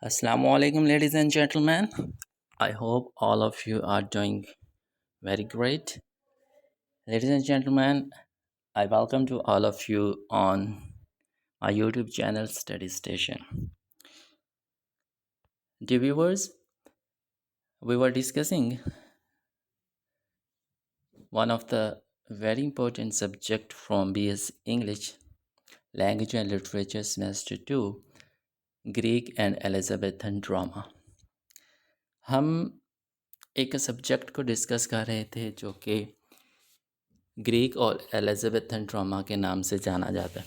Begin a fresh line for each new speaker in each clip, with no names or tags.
Assalamu alaikum, ladies and gentlemen. I hope all of you are doing very great. Ladies and gentlemen, I welcome to all of you on my YouTube channel Study Station. Dear viewers, we were discussing one of the very important subject from BS English Language and Literature Semester 2 Greek and Elizabethan Drama. हम एक subject को discuss कर रहे थे जो कि Greek और Elizabethan drama के नाम से जाना जाता है।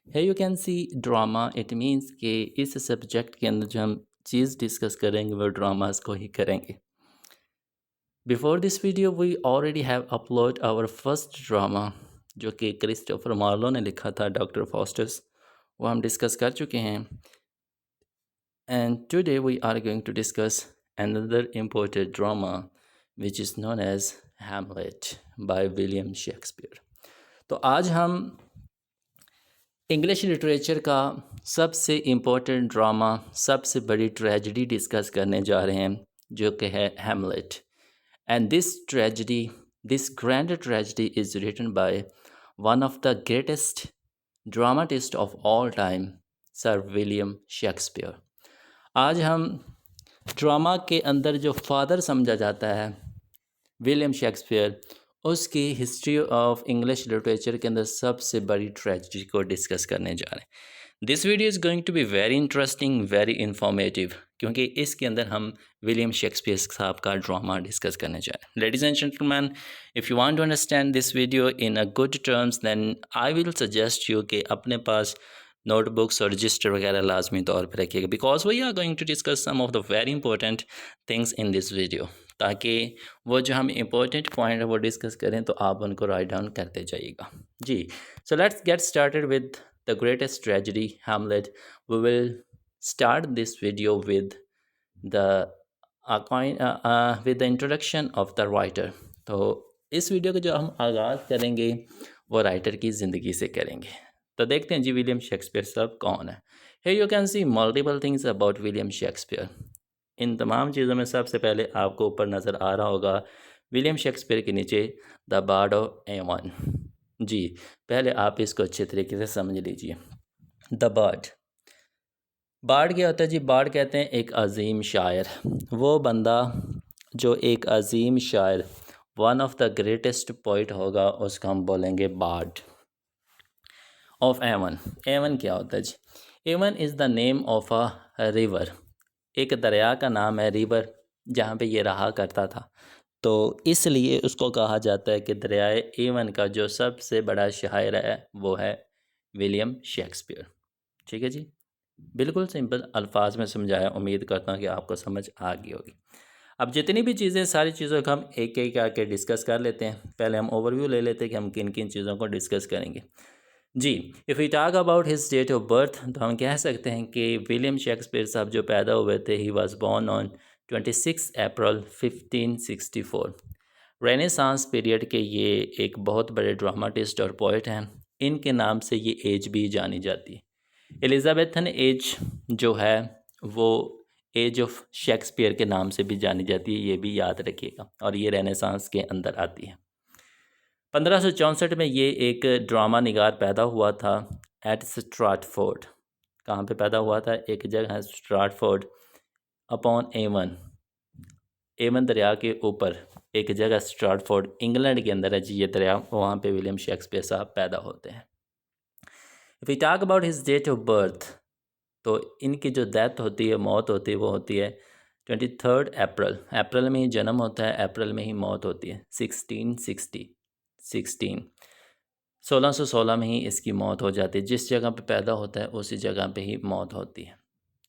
है you can see drama, it means कि इस सब्जेक्ट के अंदर जो हम चीज़ डिस्कस करेंगे वो ड्रामास को ही करेंगे। Before this video we already have upload our first drama जो कि क्रिस्टोफर मार्लो ने लिखा था, डॉक्टर फॉस्टर्स, वो हम डिस्कस कर चुके हैं। And today we are going to discuss another important drama which is known as Hamlet by William Shakespeare। तो आज हम इंग्लिश लिटरेचर का सबसे इम्पोर्टेंट ड्रामा, सबसे बड़ी ट्रेजेडी डिस्कस करने जा रहे हैं जो कि है Hamlet. And this tragedy, this grand tragedy is written by one of the greatest dramatist of all time, sir William Shakespeare. आज हम ड्रामा के अंदर जो फादर समझा जाता है विलियम शेक्सपियर, उसकी हिस्ट्री ऑफ इंग्लिश लिटरेचर के अंदर सबसे बड़ी ट्रेजेडी को डिस्कस करने जा रहे हैं। This video is going to be very interesting, very informative, क्योंकि इसके अंदर हम विलियम शेक्सपियर साहब का ड्रामा डिस्कस करने जा रहे हैं। Ladies and gentleman, if you want to understand this video in a good terms then I will suggest you कि अपने पास नोटबुक्स और रजिस्टर वगैरह लाजमी तौर पर रखिएगा, because we are going to discuss some of the very important things in this video, ताकि वो जो हम इम्पोर्टेंट पॉइंट है वो डिस्कस करें तो आप उनको राइट डाउन करते जाइएगा जी। So let's get started with the greatest tragedy Hamlet. We will start this video with the with the introduction of the writer. तो इस वीडियो का जो हम आगाज़ करेंगे वो राइटर की ज़िंदगी से करेंगे। तो देखते हैं जी विलियम शेक्सपियर साहब कौन है। Here you can see multiple things about William Shakespeare. इन तमाम चीज़ों में सबसे पहले आपको ऊपर नज़र आ रहा होगा विलियम शेक्सपियर के नीचे द बार्ड ऑफ एवन। जी, पहले आप इसको अच्छे तरीके से समझ लीजिए। द बार्ड, बार्ड क्या होता है जी? बार्ड कहते हैं एक अजीम शायर, वो बंदा जो एक अजीम शायर, one of the greatest poet होगा, उसको हम बोलेंगे बार्ड ऑफ एवन। एवन क्या होता है जी? Avon is the name of a river, एक दरिया का नाम है, रिवर जहाँ पे ये रहा करता था, तो इसलिए उसको कहा जाता है कि दरियाए एवन का जो सबसे बड़ा शायर है वो है विलियम शेक्सपियर। ठीक है जी, बिल्कुल सिंपल अल्फाज में समझाया, उम्मीद करता हूँ कि आपको समझ आ गई होगी। अब जितनी भी चीज़ें, सारी चीज़ों को हम एक एक आके डिस्कस कर लेते हैं। पहले हम ओवरव्यू ले लेते हैं कि हम किन किन चीज़ों को डिस्कस करेंगे जी। If we talk about his date of birth, तो हम कह सकते हैं कि विलियम शेक्सपियर साहब जो पैदा हुए थे, he was born on 26 April 1564। Renaissance period के ये एक बहुत बड़े ड्रामाटिस्ट और पोइट हैं, इनके नाम से ये एज भी जानी जाती है। एलिजाबेथन एज जो है वो एज ऑफ शेक्सपियर के नाम से भी जानी जाती है, ये भी याद रखिएगा, और ये रेनेसांस के अंदर आती है। 1564 में ये एक ड्रामा निगार पैदा हुआ था एट स्ट्रैटफोर्ड। कहाँ पे पैदा हुआ था? एक जगह है स्ट्रैटफोर्ड अपॉन एवन, एवन दरिया के ऊपर एक जगह स्ट्रैटफोर्ड, इंग्लैंड के अंदर है जी ये दरिया, वहाँ पे विलियम शेक्सपियर साहब पैदा होते हैं। If we talk about his date of birth, तो इनकी जो डेथ होती है, मौत होती है, वो होती है 23 अप्रैल। अप्रैल में ही जन्म होता है, अप्रैल में ही मौत होती है। 1616 में ही इसकी मौत हो जाती है। जिस जगह पे पैदा होता है उसी जगह पे ही मौत होती है।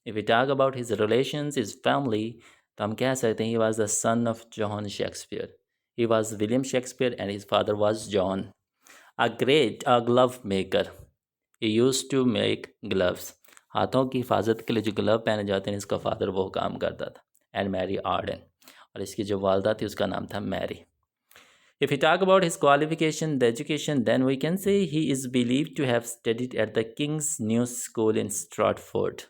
If we talk about his relations, his family, तो हम कह सकते हैं he was the son of John Shakespeare. He was William Shakespeare and his father was John, a glove maker. He used to make gloves, हाथों की हिफाजत के लिए जो ग्लव पहने जाते हैं, इसका फादर वो काम करता था। एंड मैरी आर्डन, और इसकी जो वालदा थी उसका नाम था Mary. If we talk about his qualification, the education, then we can say he is believed to have studied at the King's New School in Stratford.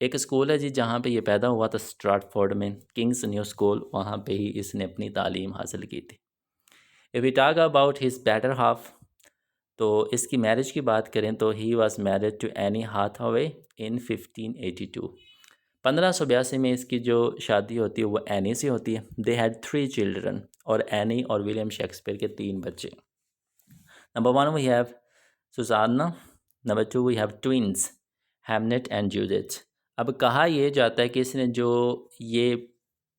एक स्कूल है जी जहाँ पे ये पैदा हुआ था, स्ट्रैटफोर्ड में, किंग्स न्यू स्कूल, वहाँ पे ही इसने अपनी तालीम हासिल की थी। If we talk about his better half, तो इसकी मैरिज की बात करें तो he was married to Anne Hathaway in 1582। 1582 में इसकी जो शादी होती है वो एनी से होती है। दे हैड 3 चिल्ड्रन, और एनी और विलियम शेक्सपियर के 3 बच्चे। Number 1 we have Susanna, number 2 we have twins Hamnet and Judith. अब कहा यह जाता है कि इसने जो ये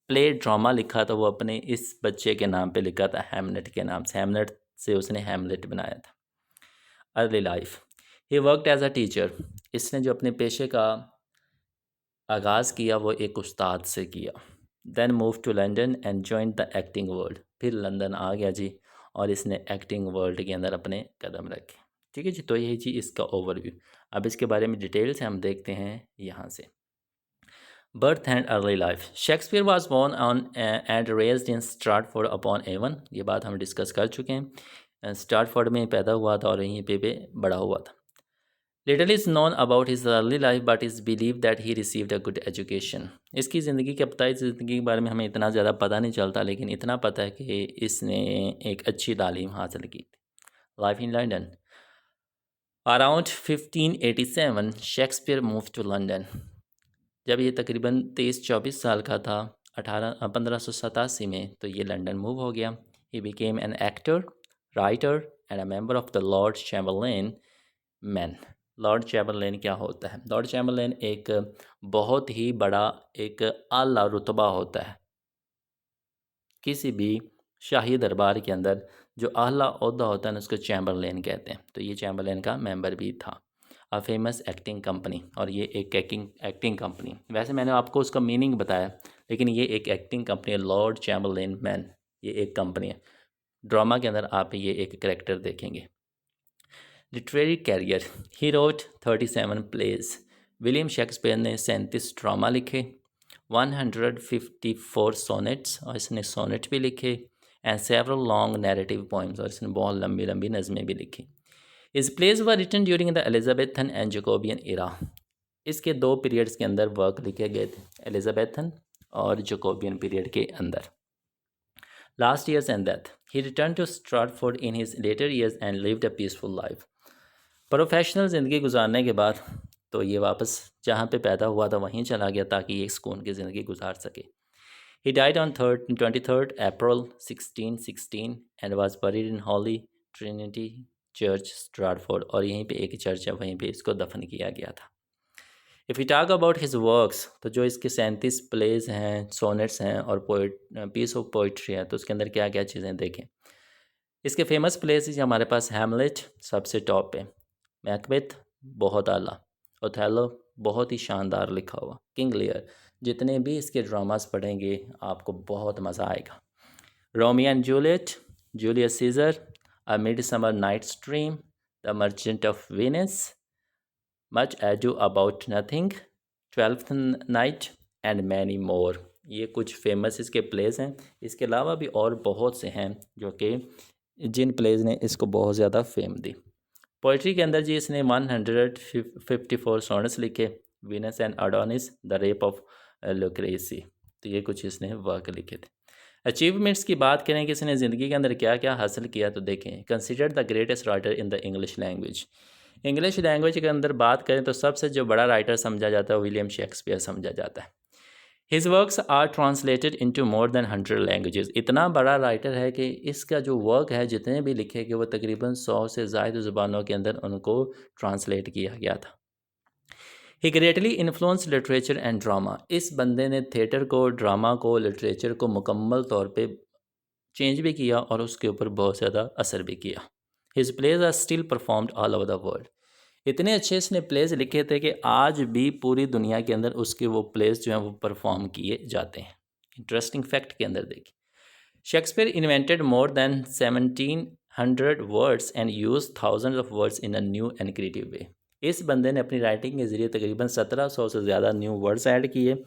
प्ले ड्रामा लिखा था वो अपने इस बच्चे के नाम पे लिखा था, हैमनेट के नाम से। हैमनेट से उसने हैमलेट बनाया था। Early life, he worked as a teacher. इसने जो अपने पेशे का आगाज़ किया वो एक उस्ताद से किया। Then move to London and join the acting world. फिर लंदन आ गया जी, और इसने एक्टिंग वर्ल्ड के अंदर अपने कदम रखे। ठीक है जी, तो यही जी इसका ओवरव्यू। अब इसके बारे में डिटेल से हम देखते हैं यहाँ से। Birth and early life, Shakespeare was born on and raised in Stratford upon Avon. ये बात हम डिस्कस कर चुके हैं। स्ट्रैटफोर्ड में पैदा हुआ था और यहीं पे बड़ा हुआ था। Little is known about his early life, but it's believed that he received a good education. इसकी ज़िंदगी के अपताई ज़िंदगी के बारे में हमें इतना ज़्यादा पता नहीं चलता, लेकिन इतना पता है कि इसने एक अच्छी तालीम हासिल की थी। Life in London, around 1587 Shakespeare move to London. जब ये तकरीबन 23-24 साल का था, 1587 में, तो ये लंदन मूव हो गया। He became an actor, writer and a member of the Lord Chamberlain man. Lord Chamberlain क्या होता है? लॉर्ड चैम्बरलेन एक बहुत ही बड़ा एक आला रुतबा होता है किसी भी शाही दरबार के अंदर। जो आला ओहदा होता है ना, उसको चैम्बरलेन कहते हैं। तो ये चैम्बरलेन का मेंबर भी था। अ फेमस एक्टिंग कंपनी, और ये एक एक्टिंग कंपनी, वैसे मैंने आपको उसका मीनिंग बताया, लेकिन ये एक एक्टिंग कंपनी है। लॉर्ड चैम्बरलेन मैन, ये एक कंपनी है। ड्रामा के अंदर आप ये एक करेक्टर देखेंगे। Literary career, he wrote 37 plays. William Shakespeare ने 37 ड्रामा लिखे, 154 सोनेट्स, और इसने सोनेट भी लिखे, and several long narrative poems, और इसने बहुत लंबी लंबी नज़में भी लिखी। His plays were written during the Elizabethan and Jacobean era. इसके 2 पीरियड्स के अंदर वर्क लिखे गए थे, एलिजाबेथन और जकोबियन पीरियड के अंदर। Last years and death, he return to Stratford in his later years and lived a peaceful life. Professional ज़िंदगी गुजारने के बाद तो ये वापस जहाँ पे पैदा हुआ था वहीं चला गया, ताकि ये सुकून की ज़िंदगी गुजार सके। He died on 23 April 1616 and was buried in Holy Trinity Church Stratford, और यहीं पे एक चर्च है, वहीं पे इसको दफन किया गया था। If you talk about his works, तो जो इसके 37 प्लेज हैं, सोनेट्स हैं, और पीस ऑफ पोइट्री है, तो उसके अंदर क्या क्या चीज़ें देखें। इसके फेमस प्लेस हमारे पास हैमलेट सबसे टॉप पे, मैकबेथ बहुत आला, ओथेलो बहुत ही शानदार लिखा हुआ, किंग लियर, जितने भी इसके ड्रामास पढ़ेंगे आपको बहुत मज़ा आएगा। Romeo and Juliet, Julius Caesar, a midsummer night's dream, the merchant of Venice, much ado about nothing, twelfth night, and many more. ये कुछ फेमस इसके प्लेस हैं। इसके अलावा भी और बहुत से हैं जो कि जिन प्लेज ने इसको बहुत ज़्यादा फेम दी। पोइट्री के अंदर जी इसने 154 सोनेट्स लिखे, Venus and Adonis, the rape of Lucrece. तो ये कुछ इसने वर्क लिखे थे। अचीवमेंट्स की बात करें कि इसने ज़िंदगी के अंदर क्या क्या हासिल किया, तो देखें, considered the greatest writer in the English language. English language के अंदर बात करें तो सबसे जो बड़ा राइटर समझा जाता है विलियम शेक्सपियर समझा जाता है। His works are translated into more than 100 languages. इतना बड़ा राइटर है कि इसका जो वर्क है, जितने भी लिखे गए, वो तकरीबन 100 से ज़ायद ज़ुबानों के अंदर उनको ट्रांसलेट किया गया था। He greatly influence literature and drama. इस बंदे ने थिएटर को, ड्रामा को, लिटरेचर को मुकम्मल तौर पे चेंज भी किया और उसके ऊपर बहुत ज़्यादा असर भी किया। His plays are still performed all over the world. इतने अच्छे इसने प्लेज लिखे थे कि आज भी पूरी दुनिया के अंदर उसके वो प्लेज जो हैं वो परफॉर्म किए जाते हैं। इंटरेस्टिंग फैक्ट के अंदर देखिए, Shakespeare invented more than 1700 words and use thousands of words in a new and creative way. इस बंदे ने अपनी राइटिंग के ज़रिए तकरीबन 1700 से ज़्यादा न्यू वर्ड्स ऐड किए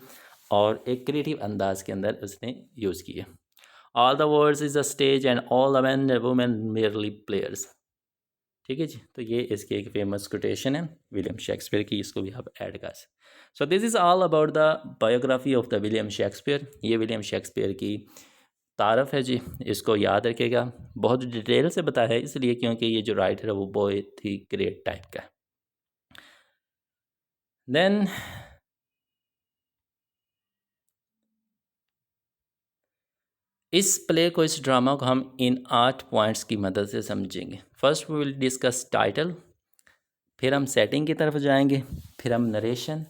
और एक क्रिएटिव अंदाज के अंदर उसने यूज़ किए। All the words is a stage and all the man and women merely players. ठीक है जी। तो ये इसकी एक फेमस कोटेशन है विलियम शेक्सपियर की, इसको भी आप ऐड कर सकते। So this is all about the biography of the William Shakespeare. ये विलियम शेक्सपियर की तारफ़ है जी, इसको याद रखिएगा। बहुत डिटेल से बताया है इसलिए क्योंकि ये जो राइटर है वो बहुत ही ग्रेट टाइप का है। देन इस प्ले को, इस ड्रामा को हम इन 8 पॉइंट्स की मदद से समझेंगे। First we will discuss title, फिर हम सेटिंग की तरफ जाएंगे, फिर हम नरेशन,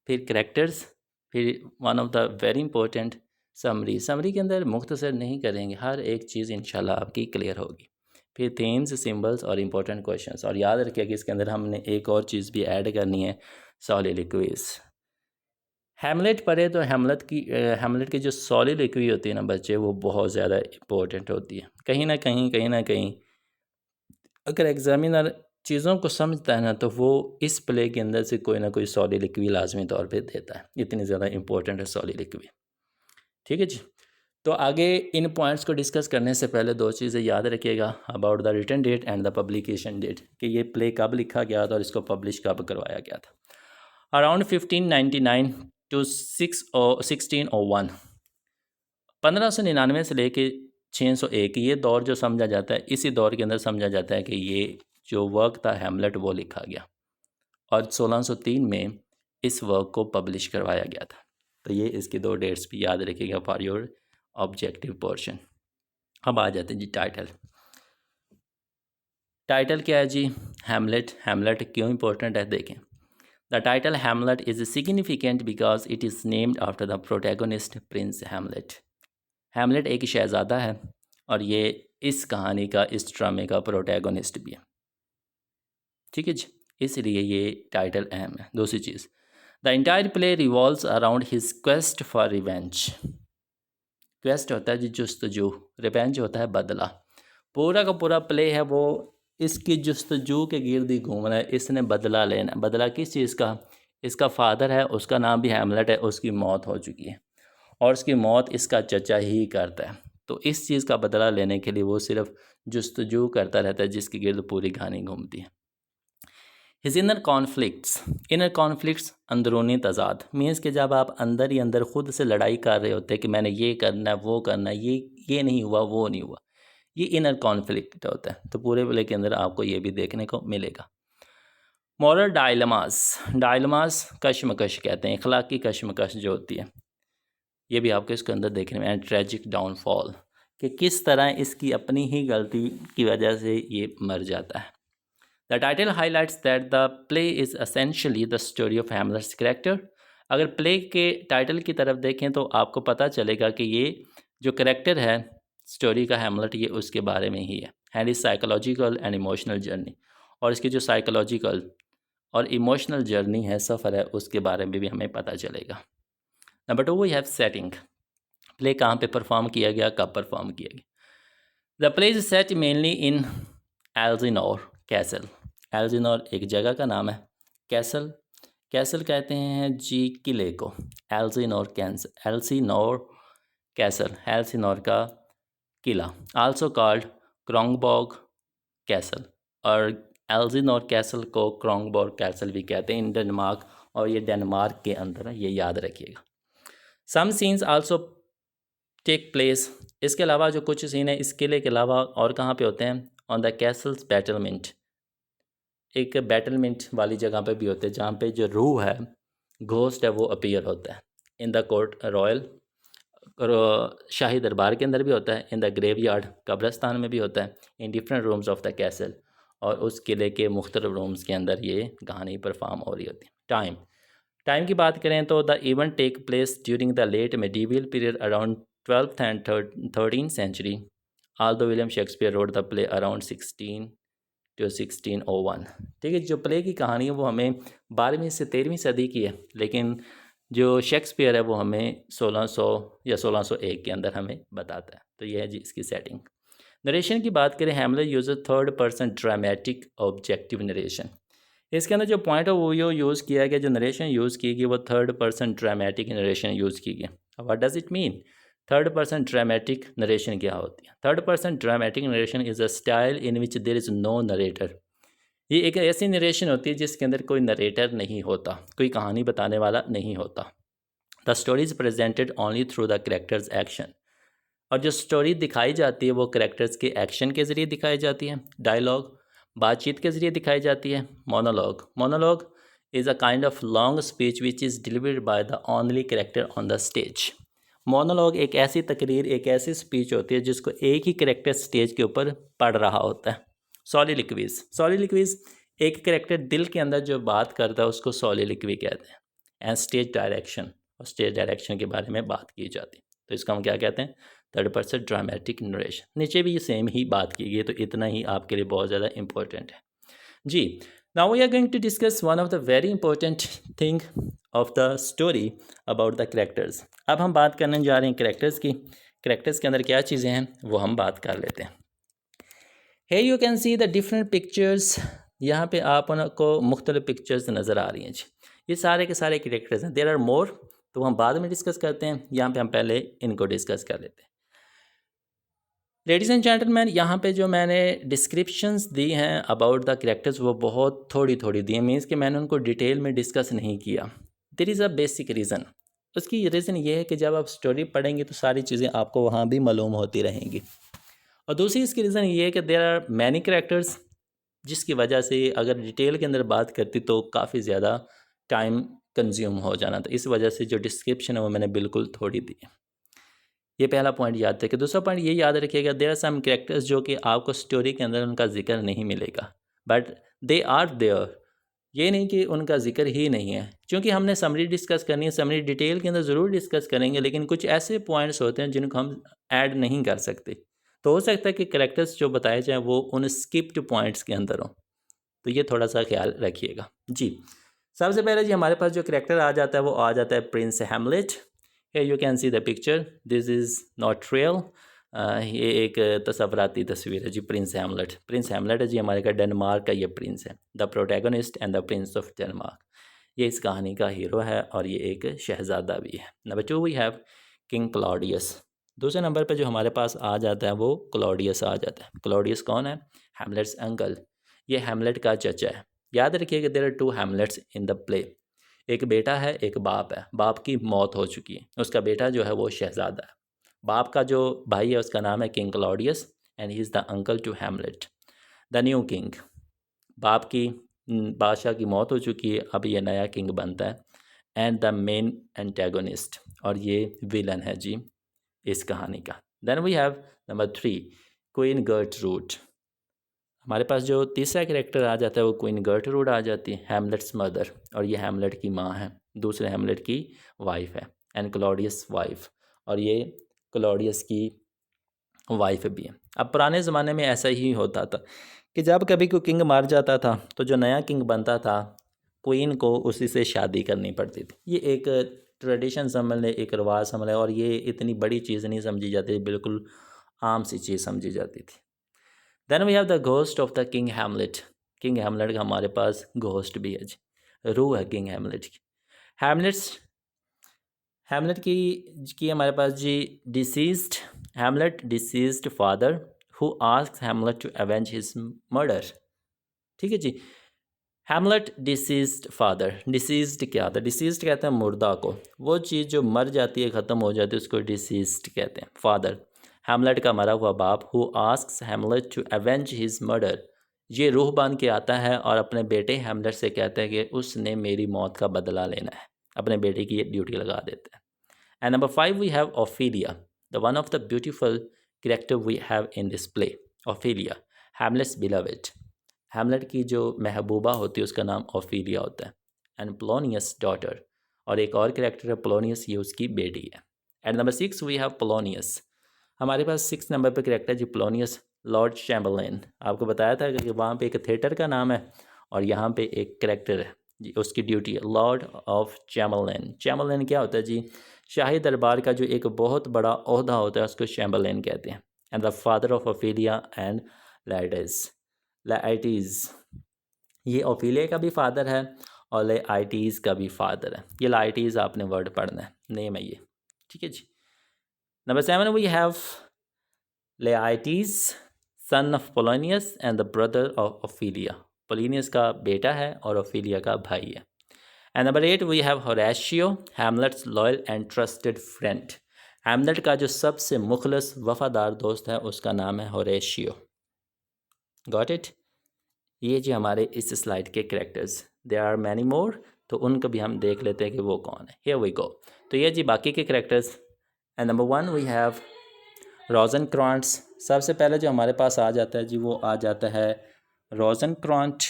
फिर करेक्टर्स, फिर one of the very important summary. Summary के अंदर मुख्तसर नहीं करेंगे, हर एक चीज़ इंशाल्लाह आपकी क्लियर होगी। फिर थीम्स, सिंबल्स और इम्पोर्टेंट क्वेश्चंस। और याद रखिए कि इसके अंदर हमने एक और चीज़ भी ऐड करनी है, सॉलिलोक्विज। हैमलेट पढ़े तो हैमलेट की जो सॉलिलोक्वी होती है ना बच्चे, वो बहुत ज़्यादा इम्पोर्टेंट होती है। कहीं ना कहीं अगर एग्जामिनर चीज़ों को समझता है ना, तो वो इस प्ले के अंदर से कोई ना कोई सॉलिलोक्वी लाजमी तौर पे देता है। इतनी ज़्यादा इम्पोर्टेंट है सॉलिलोक्वी। ठीक है जी। तो आगे इन पॉइंट्स को डिस्कस करने से पहले दो चीज़ें याद रखिएगा about the written date and the publication date, कि ये प्ले कब लिखा गया था और इसको पब्लिश कब करवाया गया था। अराउंड 1599 टू 1601, 1599 से लेके 601, ये दौर जो समझा जाता है, इसी दौर के अंदर समझा जाता है कि ये जो वर्क था हैमलेट वो लिखा गया, और 1603 में इस वर्क को पब्लिश करवाया गया था। तो ये इसकी दो डेट्स भी याद रखिएगा फॉर योर ऑब्जेक्टिव पोर्शन। अब आ जाते हैं जी टाइटल। टाइटल क्या है जी? हैमलेट। हैमलेट क्यों इंपॉर्टेंट है देखें। The title Hamlet is significant because it is named after the protagonist Prince Hamlet. Hamlet एक शहज़ादा है और ये इस कहानी का, इस ड्रामे का प्रोटैगोनिस्ट भी है। ठीक है जी, इसलिए ये टाइटल अहम है। दूसरी चीज़, the entire play revolves around his quest for revenge. Quest होता है जी जुस्तजू, रिवेंज होता है बदला। पूरा का पूरा प्ले है वो इसकी जुस्तजू के गिर्द ही घूम रहा है। इसने बदला लेना। बदला किस चीज़ का? इसका फादर है, उसका नाम भी हैमलेट है, उसकी मौत हो चुकी है और उसकी मौत इसका चचा ही करता है। तो इस चीज़ का बदला लेने के लिए वो सिर्फ जुस्तजू करता रहता है, जिसके गिर्द पूरी कहानी घूमती है। हिज इनर कॉन्फ्लिक्ट्स, अंदरूनी तजाद, मीन्स कि जब आप अंदर ही अंदर खुद से लड़ाई कर रहे होते हैं कि मैंने ये करना है, वो करना है, ये नहीं हुआ, वो नहीं हुआ, ये इनर कॉन्फ्लिक्ट होता है। तो पूरे प्ले के अंदर आपको ये भी देखने को मिलेगा। मॉरल डायलमास कशमकश कहते हैं, इखलाकी कशमकश जो होती है, ये भी आपको इसके अंदर देखने में। एंड ट्रेजिक डाउनफॉल, कि किस तरह इसकी अपनी ही गलती की वजह से ये मर जाता है। The title highlights that the play is essentially the story of Hamlet's character. अगर प्ले के टाइटल की तरफ देखें तो आपको पता चलेगा कि ये जो कैरेक्टर है स्टोरी का हैमलेट, ये उसके बारे में ही है। And is psychological and emotional journey, और इसकी जो साइकोलॉजिकल और इमोशनल जर्नी है, सफ़र है, उसके बारे में भी हमें पता चलेगा। Number 2 we have setting. Play कहाँ पे परफॉर्म किया गया, कब परफॉर्म किया गया। The play is set mainly in Elsinore castle. Elsinore एक जगह का नाम है। कैसल, कैसल कहते हैं जी किले को। एल्जिनोर कैसल, एल्जिनोर का किला। आल्सो कॉल्ड क्रोंगबॉर्ग कैसल, और एल्जिनोर कैसल को क्रोंगबॉर्ग कैसल भी कहते हैं इन डेनमार्क, और ये डेनमार्क के अंदर है, ये याद रखिएगा। Some scenes also take place, इसके अलावा जो कुछ सीन है इस किले के अलावा और कहाँ पे होते हैं? ऑन द कैसल्स बैटलमेंट, एक बैटलमेंट वाली जगह पे भी होते हैं, जहाँ पे जो रूह है, घोस्ट है, वो अपीयर होता है। इन द कोर्ट रॉयल, शाही दरबार के अंदर भी होता है। इन द ग्रेवयार्ड, कब्रस्तान में भी होता है। In different rooms of the castle, और उस किले के मुख्तलिफ रूम्स के अंदर ये कहानी परफॉर्म हो रही होती है। टाइम की बात करें तो the event take place during the late medieval period around 12th and 13th century. Although William Shakespeare wrote the play around 1601। ठीक है, जो प्ले की कहानी है वो हमें 12वीं से 13वीं सदी की है, लेकिन जो शेक्सपियर है वो हमें 1600 या 1601 के अंदर हमें बताता है। तो ये है जी इसकी सेटिंग। नरेशन की बात करें, Hamlet use third person dramatic objective narration. इसके अंदर जो पॉइंट है वो यो यूज़ किया गया, जो नरेशन यूज़ की गई वो third person dramatic narration use की गई। What does it mean? Third person dramatic narration क्या होती है? Third person dramatic narration is a style in which there is no narrator. ये एक ऐसी नरेशन होती है जिसके अंदर कोई नरेटर नहीं होता, कोई कहानी बताने वाला नहीं होता। The story is presented only through the characters action. और जो स्टोरी दिखाई जाती है वो करेक्टर्स के एक्शन के ज़रिए दिखाई जाती है। डायलॉग बातचीत के ज़रिए दिखाई जाती है। Monologue is a kind of long speech which is delivered by the only character on the stage. Monologue एक ऐसी तकरीर, एक ऐसी स्पीच होती है जिसको एक ही करेक्टर स्टेज के ऊपर पढ़ रहा होता है। सॉलिलिक्विज एक करेक्टर दिल के अंदर जो बात करता है उसको सॉलिलिक्वी कहते हैं। एंड स्टेज डायरेक्शन, और स्टेज डायरेक्शन के बारे में बात की जाती है, तो इसको हम क्या कहते हैं? Third person dramatic narration. नीचे भी ये सेम ही बात की गई है, तो इतना ही आपके लिए बहुत ज़्यादा इंपॉर्टेंट है जी। Now we are going to discuss one of the very important thing of the story about the characters. अब हम बात करने जा रहे हैं करेक्टर्स की। करेक्टर्स के अंदर क्या चीज़ें हैं वो हम बात कर लेते हैं। Here you can see the different pictures। यहाँ पे आपको मुख्तलिफ पिक्चर्स नज़र आ रही हैं जी। ये सारे के सारे करेक्टर्स हैं। देयर आर मोर, तो हम बाद में डिस्कस करते हैं। यहाँ पे हम पहले इनको डिस्कस कर लेते हैं। लेडीज़ एंड जेंटलमैन, यहाँ पे जो मैंने डिस्क्रिप्शंस दी हैं अबाउट द करेक्टर्स वो बहुत थोड़ी थोड़ी दी हैं, मीन्स कि मैंने उनको डिटेल में डिस्कस नहीं किया। There is a basic reason. उसकी रीज़न ये है कि जब आप स्टोरी पढ़ेंगे तो सारी चीज़ें आपको वहाँ भी मालूम होती रहेंगी। और दूसरी इसकी रीज़न ये है कि देयर आर मैनी करेक्टर्स, जिसकी वजह से अगर डिटेल के अंदर बात करती तो काफ़ी ज़्यादा टाइम कंज्यूम हो जाना था। इस वजह से जो डिस्क्रिप्शन है वो मैंने बिल्कुल थोड़ी दी। ये पहला पॉइंट याद रखिए। दूसरा पॉइंट ये याद रखिएगा, देयर आर सम कैरेक्टर्स जो कि आपको स्टोरी के अंदर उनका जिक्र नहीं मिलेगा, बट दे आर देयर। ये नहीं कि उनका जिक्र ही नहीं है, क्योंकि हमने समरी डिस्कस करनी है। समरी डिटेल के अंदर ज़रूर डिस्कस करेंगे, लेकिन कुछ ऐसे पॉइंट्स होते हैं जिनको हम ऐड नहीं कर सकते। तो हो सकता है कि कैरेक्टर्स जो बताए जाएँ वो उन स्किप्ड पॉइंट्स के अंदर हों, तो ये थोड़ा सा ख्याल रखिएगा जी। सबसे पहले जी हमारे पास जो कैरेक्टर आ जाता है वो आ जाता है prince Hamlet. Here you can see the picture. This is not real. ये एक तस्वराती तस्वीर है जी। प्रिंस हैमलेट है जी हमारे का डेनमार्क का ये प्रिंस है। The protagonist and the prince of Denmark, ये इस कहानी का हीरो है और ये एक शहज़ादा भी है। Number 2 we have King Claudius. दूसरे नंबर पे जो हमारे पास आ जाता है वो क्लॉडियस आ जाता है। क्लॉडियस कौन है? Hamlet's uncle. ये हैमलेट का चचा है। याद रखिएगा there are two Hamlets in the play. एक बेटा है, एक बाप है। बाप की मौत हो चुकी है, उसका बेटा जो है वो शहज़ादा है। बाप का जो भाई है उसका नाम है King Claudius and he is the uncle to Hamlet. The new king, बाप की बादशाह की मौत हो चुकी है, अब ये नया किंग बनता है। एंड द मेन एंटेगोनिस्ट, और ये विलन है जी इस कहानी का। Then we have number 3 queen Gertrude. हमारे पास जो तीसरा कैरेक्टर आ जाता है वो क्वीन गर्टरूड आ जाती है, हैमलेट्स मदर, और ये हैमलेट की माँ है, दूसरे हैमलेट की वाइफ है, एंड क्लॉडियस वाइफ, और ये क्लॉडियस की वाइफ भी है। अब पुराने ज़माने में ऐसा ही होता था कि जब कभी कोई किंग मार जाता था तो जो नया किंग बनता था क्वीन को उसी से शादी करनी पड़ती थी। ये एक ट्रेडिशन समझ लें, एक रिवाज समझ लें, और ये इतनी बड़ी चीज़ नहीं समझी जाती, बिल्कुल आम सी चीज़ समझी जाती थी। Then we have the ghost of the king Hamlet. King Hamlet का हमारे पास घोस्ट भी है जी, रूह है किंग हैमलेट की। हैमलेट्स हैमलेट की हमारे पास जी deceased Hamlet deceased father who asks Hamlet to avenge his murder. ठीक है जी। हैमलेट डिसीज्ड फादर, डिसीज्ड क्या था? डिसीज्ड कहते हैं मुर्दा को, वो चीज़ जो मर जाती है, ख़त्म हो जाती है, उसको डिसीज्ड कहते हैं। फादर हैमलेट का मरा हुआ बाप, who asks Hamlet to avenge his murder, ये रूह बन के आता है और अपने बेटे हैमलेट से कहता है कि उसने मेरी मौत का बदला लेना है, अपने बेटे की ये ड्यूटी लगा देता है। And number 5 we have Ophelia, the one of the beautiful character we have in this play. Ophelia, Hamlet's beloved. Hamlet की जो महबूबा होती है उसका नाम ओफीलिया होता है। एंड पोलोनियस डॉटर, और एक और कैरेक्टर है पोलोनियस, ये उसकी बेटी है। And number 6 we have Polonius. हमारे पास 6 नंबर पे कैरेक्टर जी पोलोनियस लॉर्ड चैम्बरलेन। आपको बताया था कि वहाँ पे एक थिएटर का नाम है और यहाँ पे एक कैरेक्टर है जी, उसकी ड्यूटी है लॉर्ड ऑफ चैम्बरलेन। चैम्बरलेन क्या होता है जी? शाही दरबार का जो एक बहुत बड़ा ओहदा होता है उसको चैम्बरलेन कहते हैं। And the father of Ophelia and Laertes, ये ओफीलिया का भी फादर है और लाइटीज़ का भी फादर है। ये लाइटीज़ आपने वर्ड पढ़ना है, नेम है ये। ठीक है जी। Number 7 we have Laertes son of Polonius and the brother of Ophelia. Polonius का बेटा है और ओफिलिया का भाई है। And number 8 we have Horatio, Hamlet's loyal and trusted friend. Hamlet का जो सबसे मुखलस वफादार दोस्त है उसका नाम है होरेशियो। Got it. ये जी हमारे इस स्लाइड के characters, there are many more, तो उनको भी हम देख लेते हैं कि वो कौन है। Here we go. तो ये जी बाकी के characters. And number 1 we have Rosencrantz. सबसे पहले जो हमारे पास आ जाता है जी वो आ जाता है रोज़ेनक्रांट्ज़।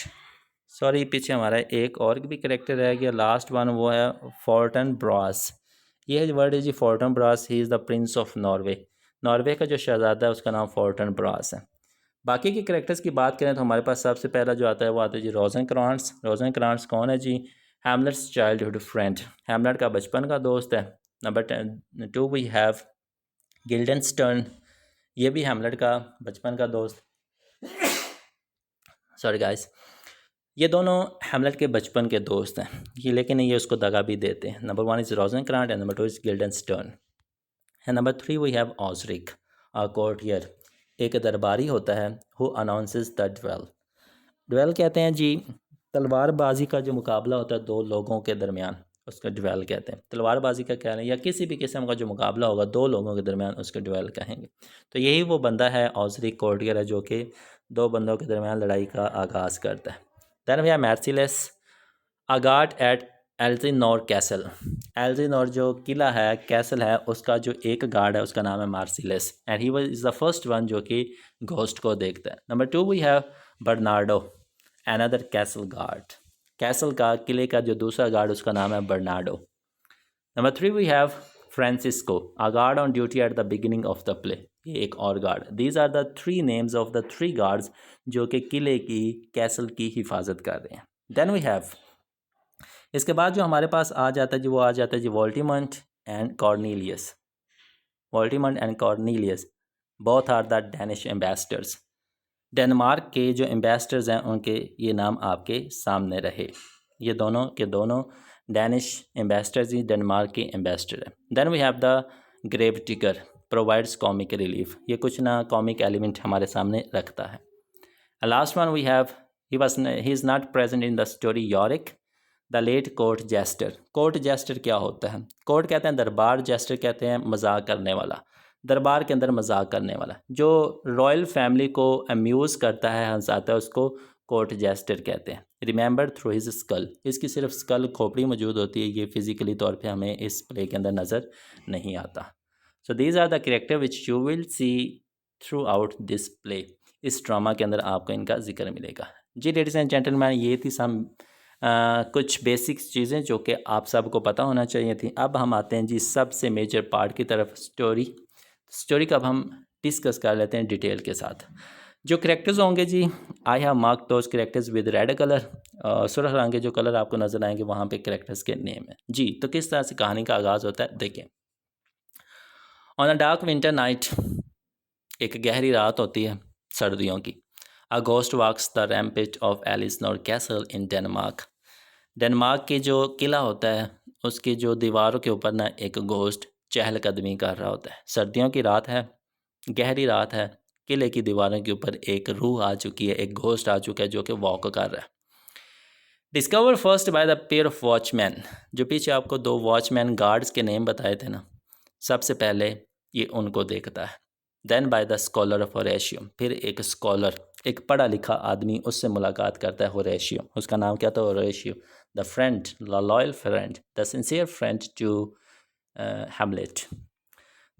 सॉरी पीछे हमारा एक और भी कैरेक्टर रह गया, लास्ट वन, वो है फोर्टनब्रास। ये वर्ड है जी Fortinbras, he is the prince of Norway. Norway का जो शहज़ादा है उसका नाम फोर्टनब्रास है। बाकी के कैरेक्टर्स की बात करें तो हमारे पास सबसे पहला जो आता है वो आता है जी रोज़ेनक्रांट्ज़। रोज़ेनक्रांट्ज़ कौन है जी? हैमलेट्स चाइल्डहुड फ्रेंड, हैमलेट का बचपन का दोस्त है। नंबर 2 वी हैव गिल्डेनस्टर्न, ये भी हैमलेट का बचपन का दोस्त, सॉरी गाइस, ये दोनों हैमलेट के बचपन के दोस्त हैं ये, लेकिन ये उसको दगा भी देते हैं। Number 1 is Rosencrantz and number 2 is Guildenstern. And number 3 we have Osric, a courtier, एक दरबारी होता है, who announces the duel. Duel कहते हैं जी तलवारबाजी का जो मुकाबला होता है दो लोगों के दरमियान, उसका ड्वेल कहते हैं। तलवारबाजी का कह रहे हैं या किसी भी किस्म का जो मुकाबला होगा दो लोगों के दरमियान, उसको ड्वेल कहेंगे। तो यही वो बंदा है ऑसरिक कोर्टियर है जो कि दो बंदों के दरमियान लड़ाई का आगाज़ करता है। Then we have Marcellus, a guard at Elsinore castle. Elsinore जो किला है, कैसल है, उसका जो एक गार्ड है उसका नाम है Marcellus, and he was is the first one जो कि घोस्ट को देखता है। Number 2 we have Bernardo, another castle guard. Castle का किले का जो दूसरा गार्ड उसका नाम है Bernardo. Number 3 we have Francisco, a guard on duty at the beginning of the play. ये एक और guard. These are the 3 names of the 3 guards जो कि किले की, कैसल की हिफाजत कर रहे हैं। देन वी हैव, इसके बाद जो हमारे पास आ जाता है जी वो आ जाता है जी Voltemand and Cornelius. Voltemand and Cornelius both are the Danish ambassadors. Denmark के जो एम्बेसडर्स हैं उनके ये नाम आपके सामने रहे। ये दोनों के दोनों डैनिश एम्बेसडर्स ही डेनमार्क के एम्बेसडर हैं। Then we have the grave digger, provides comic relief, ये कुछ ना कॉमिक एलिमेंट हमारे सामने रखता है। Last one we have he is not present in the story Yorick the late court jester. Court jester क्या होता है? कोर्ट कहते हैं दरबार, जेस्टर कहते हैं मजाक करने वाला, दरबार के अंदर मजाक करने वाला, जो रॉयल फैमिली को अम्यूज़ करता है, हंसाता है, उसको कोर्ट जेस्टर कहते हैं। रिमेंबर थ्रू हिज स्कल, इसकी सिर्फ स्कल खोपड़ी मौजूद होती है, ये फिजिकली तौर पे हमें इस प्ले के अंदर नज़र नहीं आता। So these are the character which you will see throughout this play. इस ड्रामा के अंदर आपको इनका जिक्र मिलेगा। जी लेडीज़ एंड जेंटलमैन, ये थी सम कुछ बेसिक्स चीज़ें जो कि आप सबको पता होना चाहिए थी। अब हम आते हैं जी सबसे मेजर पार्ट की तरफ, स्टोरी का अब हम डिस्कस कर लेते हैं डिटेल के साथ। जो करेक्टर्स होंगे जी, I have mark those characters with red colour. सुरख रंग के जो कलर आपको नज़र आएंगे वहाँ पे करेक्टर्स के नेम है जी। तो किस तरह से कहानी का आगाज़ होता है देखें। On a dark winter night, एक गहरी रात होती है सर्दियों की। A ghost walks the ramparts of Elsinore castle in Denmark. Denmark की जो किला होता है उसकी जो दीवारों के ऊपर ना एक घोस्ट चहलकदमी कर रहा होता है। सर्दियों की रात है, गहरी रात है, किले की दीवारों के ऊपर एक रूह आ चुकी है, एक घोस्ट आ चुका है जो कि वॉक कर रहा है। Discover first by the pair of watchman, जो पीछे आपको दो वॉचमैन गार्ड्स के नेम बताए थे ना, सबसे पहले ये उनको देखता है। Then by the scholar of Horatio, फिर एक स्कॉलर, एक पढ़ा लिखा आदमी उससे मुलाकात करता है होरेशियो। उसका नाम क्या था? Horatio, the friend, the loyal friend, the sincere friend to Hamlet.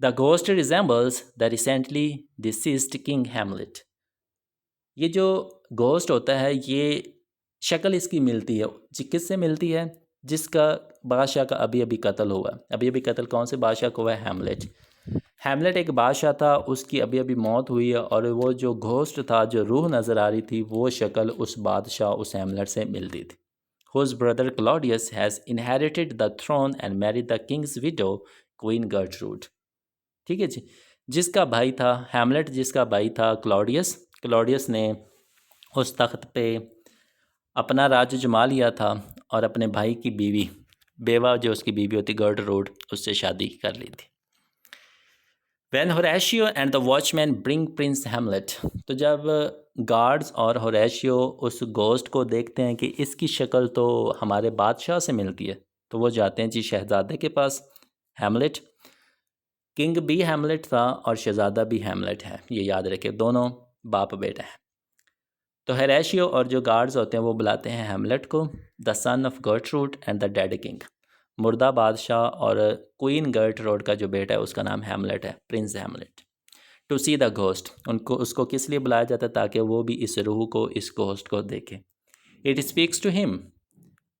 The ghost resembles the recently deceased king Hamlet. ये जो घोस्ट होता है ये शक्ल इसकी मिलती है जी, किससे मिलती है? जिसका बादशाह का अभी अभी कत्ल हुआ। अभी अभी कत्ल कौन से बादशाह को हुआ है? हैमलेट। हैमलेट एक बादशाह था, उसकी अभी अभी मौत हुई है, और वो जो घोस्ट था, जो रूह नज़र आ रही थी, वो शक्ल उस बादशाह, उस हैमलेट से मिलती थी। Whose brother Claudius has inherited the throne and married the king's widow, Queen Gertrude। ठीक है जी, जिसका भाई था हैमलेट, जिसका भाई था क्लॉडियस, क्लॉडियस ने उस तख्त पे अपना राज जमा लिया था और अपने भाई की बीवी, बेवा जो उसकी बीवी होती गर्टरूड, उससे शादी कर ली थी। When Horatio and the watchman bring prince Hamlet, तो जब गार्ड्स और होरेशियो उस गोस्ट को देखते हैं कि इसकी शक्ल तो हमारे बादशाह से मिलती है, तो वो जाते हैं जी शहजादे के पास। हैमलेट, किंग भी हैमलेट था और शहजादा भी हैमलेट है, ये याद रखें, दोनों बाप बेटा हैं। तो होरेशियो और जो गार्ड्स होते हैं वो बुलाते हैं हैमलेट को, the son of Gertrude and the dead king, मुर्दा बादशाह और क्वीन गर्टरूड का जो बेटा है उसका नाम हैमलेट है, prince Hamlet. To see the ghost, उनको उसको किस लिए बुलाया जाता है, ताकि वो भी इस रूह को, इस घोस्ट को देखे। इट स्पीक्स टू हिम,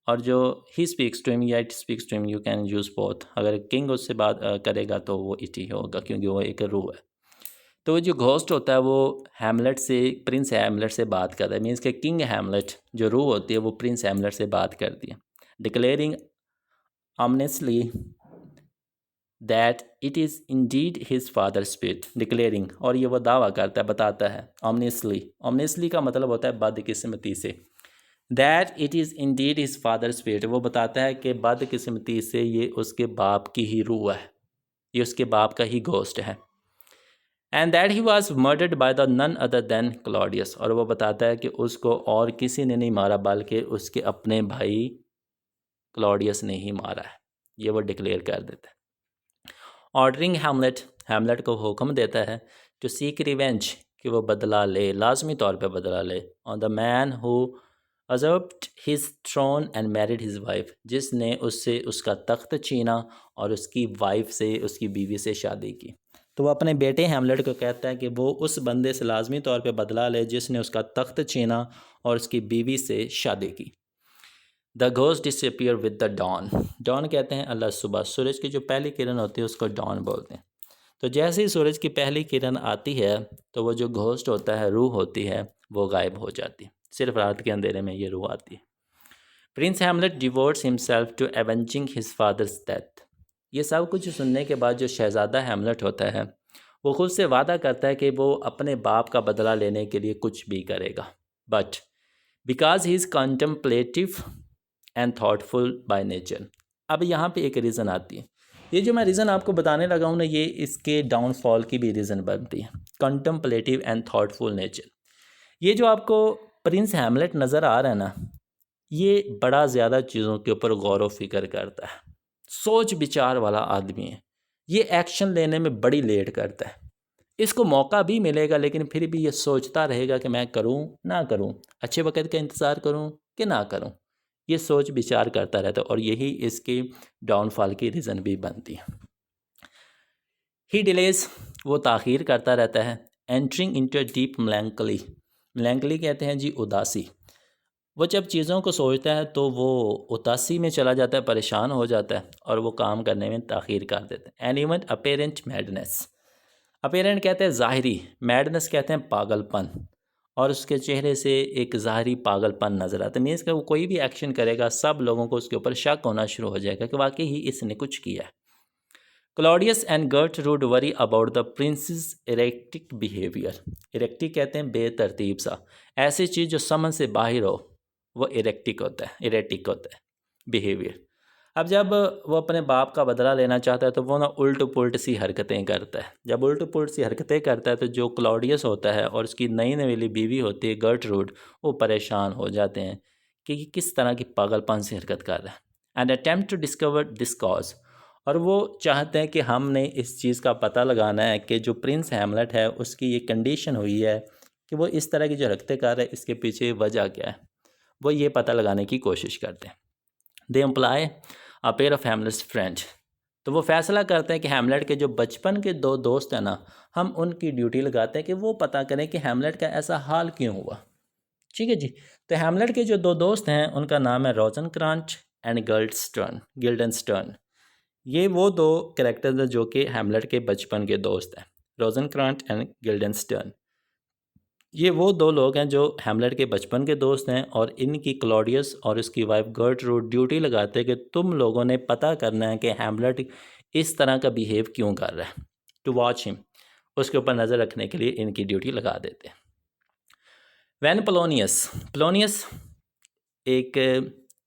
और जो ही स्पीक्स टू हिम या it speaks to him, you can use both. अगर किंग उससे बात करेगा तो वो इट ही होगा, क्योंकि वो एक रूह है। तो जो घोस्ट होता है वो हैमलेट से, प्रिंस हैमलेट से बात करता है, मीन्स कि किंग हैमलेट जो रूह होती है वो प्रिंस हैमलेट से बात करती है। Declaring ominously that it is indeed his father spirit, declaring, और ये वो दावा करता है, बताता है, ऑमनेसली, ऑमनेसली का मतलब होता है बदकिस्मती से, that it is indeed his father spirit, वो बताता है कि बदकिस्मती से ये उसके बाप की ही रूह है, ये उसके बाप का ही घोस्ट है। And that he was murdered by the none other than Claudius, और वो बताता है कि उसको और किसी ने नहीं मारा बल्कि उसके अपने भाई क्लॉडियस ने ही मारा है, ये वो डिक्लेयर कर देता है। ऑर्डरिंग हैमलेट, हैमलेट को हुक्म देता है टू सीक रिवेंज, कि वो बदला ले, लाजमी तौर पे बदला ले, on the man who usurped his throne and married his wife, जिसने उससे उसका तख्त छीना और उसकी वाइफ से, उसकी बीवी से शादी की। तो वो अपने बेटे हैमलेट को कहता है कि वो उस बंदे से लाजमी तौर पे बदला ले जिसने उसका तख्त छीना और उसकी बीवी से शादी की। The ghost disappear with the dawn, dawn कहते हैं अल्लाह सुबह, सूरज की जो पहली किरण होती है उसको डॉन बोलते हैं। तो जैसे ही सूरज की पहली किरण आती है तो वो जो घोस्ट होता है, रूह होती है, वो गायब हो जाती है, सिर्फ रात के अंधेरे में ये रूह आती है। Prince Hamlet devotes himself to avenging his father's death, ये सब कुछ सुनने के बाद जो शहज़ादा हैमलेट होता है वो खुद से वादा करता है कि वो अपने बाप का बदला लेने के लिए कुछ भी करेगा, but because he is contemplative and thoughtful by nature. अब यहाँ पे एक रीज़न आती है, ये जो मैं रीज़न आपको बताने लगा हूँ ना, ये इसके डाउनफॉल की भी रीज़न बनती है, कंटम्पलेटिव एंड थाटफुल नेचर। ये जो आपको प्रिंस हैमलेट नज़र आ रहा है ना, ये बड़ा ज़्यादा चीज़ों के ऊपर गौर व फिक्र करता है, सोच विचार वाला आदमी है, ये एक्शन लेने में बड़ी लेट करता है, इसको मौका भी मिलेगा लेकिन फिर भी ये सोचता रहेगा कि मैं करूं ना करूं, अच्छे वक्त का इंतज़ार करूं कि ना करूं, ये सोच विचार करता रहता है, और यही इसकी डाउनफॉल की रीज़न भी बनती है। ही डिलेज, वो ताख़ीर करता रहता है, एंटरिंग इंटू डीप मेलैंकली, मेलैंकली कहते हैं जी उदासी, वो जब चीज़ों को सोचता है तो वो उदासी में चला जाता है, परेशान हो जाता है और वो काम करने में ताख़ीर कर देता है। And even apparent madness, apparent कहते हैं ज़ाहिरी, मैडनेस कहते हैं पागलपन, और उसके चेहरे से एक ज़ाहिरी पागलपन नज़र आता है, मीन्स कि वो कोई भी एक्शन करेगा सब लोगों को उसके ऊपर शक होना शुरू हो जाएगा कि वाकई ही इसने कुछ किया है। Claudius and Gertrude worry about the princess erratic behaviour, erratic कहते हैं बेतरतीब सा, ऐसी चीज़ जो समझ से बाहर हो वो इरेक्टिक होता है, इरेटिक होता है बिहेवियर। अब जब वो अपने बाप का बदला लेना चाहता है तो वो ना उल्ट पुल्ट सी हरकतें करता है, जब उल्ट पुल्ट सी हरकतें करता है तो जो क्लॉडियस होता है और उसकी नई नवेली बीवी होती है गर्टरूड, वो परेशान हो जाते हैं कि ये किस तरह की पागलपन से हरकत कर रहा है। And attempt to discover this cause, और वो चाहते हैं कि हमने इस चीज़ का पता लगाना है कि जो प्रिंस हैमलेट है उसकी ये कंडीशन हुई है कि वो इस तरह की जो हरकतें कर रहा है, इसके पीछे वजह क्या है, वो ये पता लगाने की कोशिश करते हैं। They employ a pair of Hamlet's friend, तो वो फैसला करते हैं कि हैमलेट के जो बचपन के दो दोस्त हैं ना, हम उनकी ड्यूटी लगाते हैं कि वो पता करें कि हैमलेट का ऐसा हाल क्यों हुआ। ठीक है जी। तो हैमलेट के जो दो दोस्त हैं उनका नाम है रोजनक्रांट एंड गिल्डनस्टर्न, ये वो दो कैरेक्टर्स हैं जो कि हैमलेट के बचपन के दोस्त हैं, रोजनक्रांट एंड गिल्डनस्टर्न। ये वो दो लोग हैं जो हैमलेट के बचपन के दोस्त हैं, और इनकी क्लॉडियस और उसकी वाइफ गर्टरूड ड्यूटी लगाते हैं कि तुम लोगों ने पता करना है कि हैमलेट इस तरह का बिहेव क्यों कर रहा है, टू वॉच हिम, उसके ऊपर नज़र रखने के लिए इनकी ड्यूटी लगा देते हैं। वैन पोलोनियस, पोलोनियस एक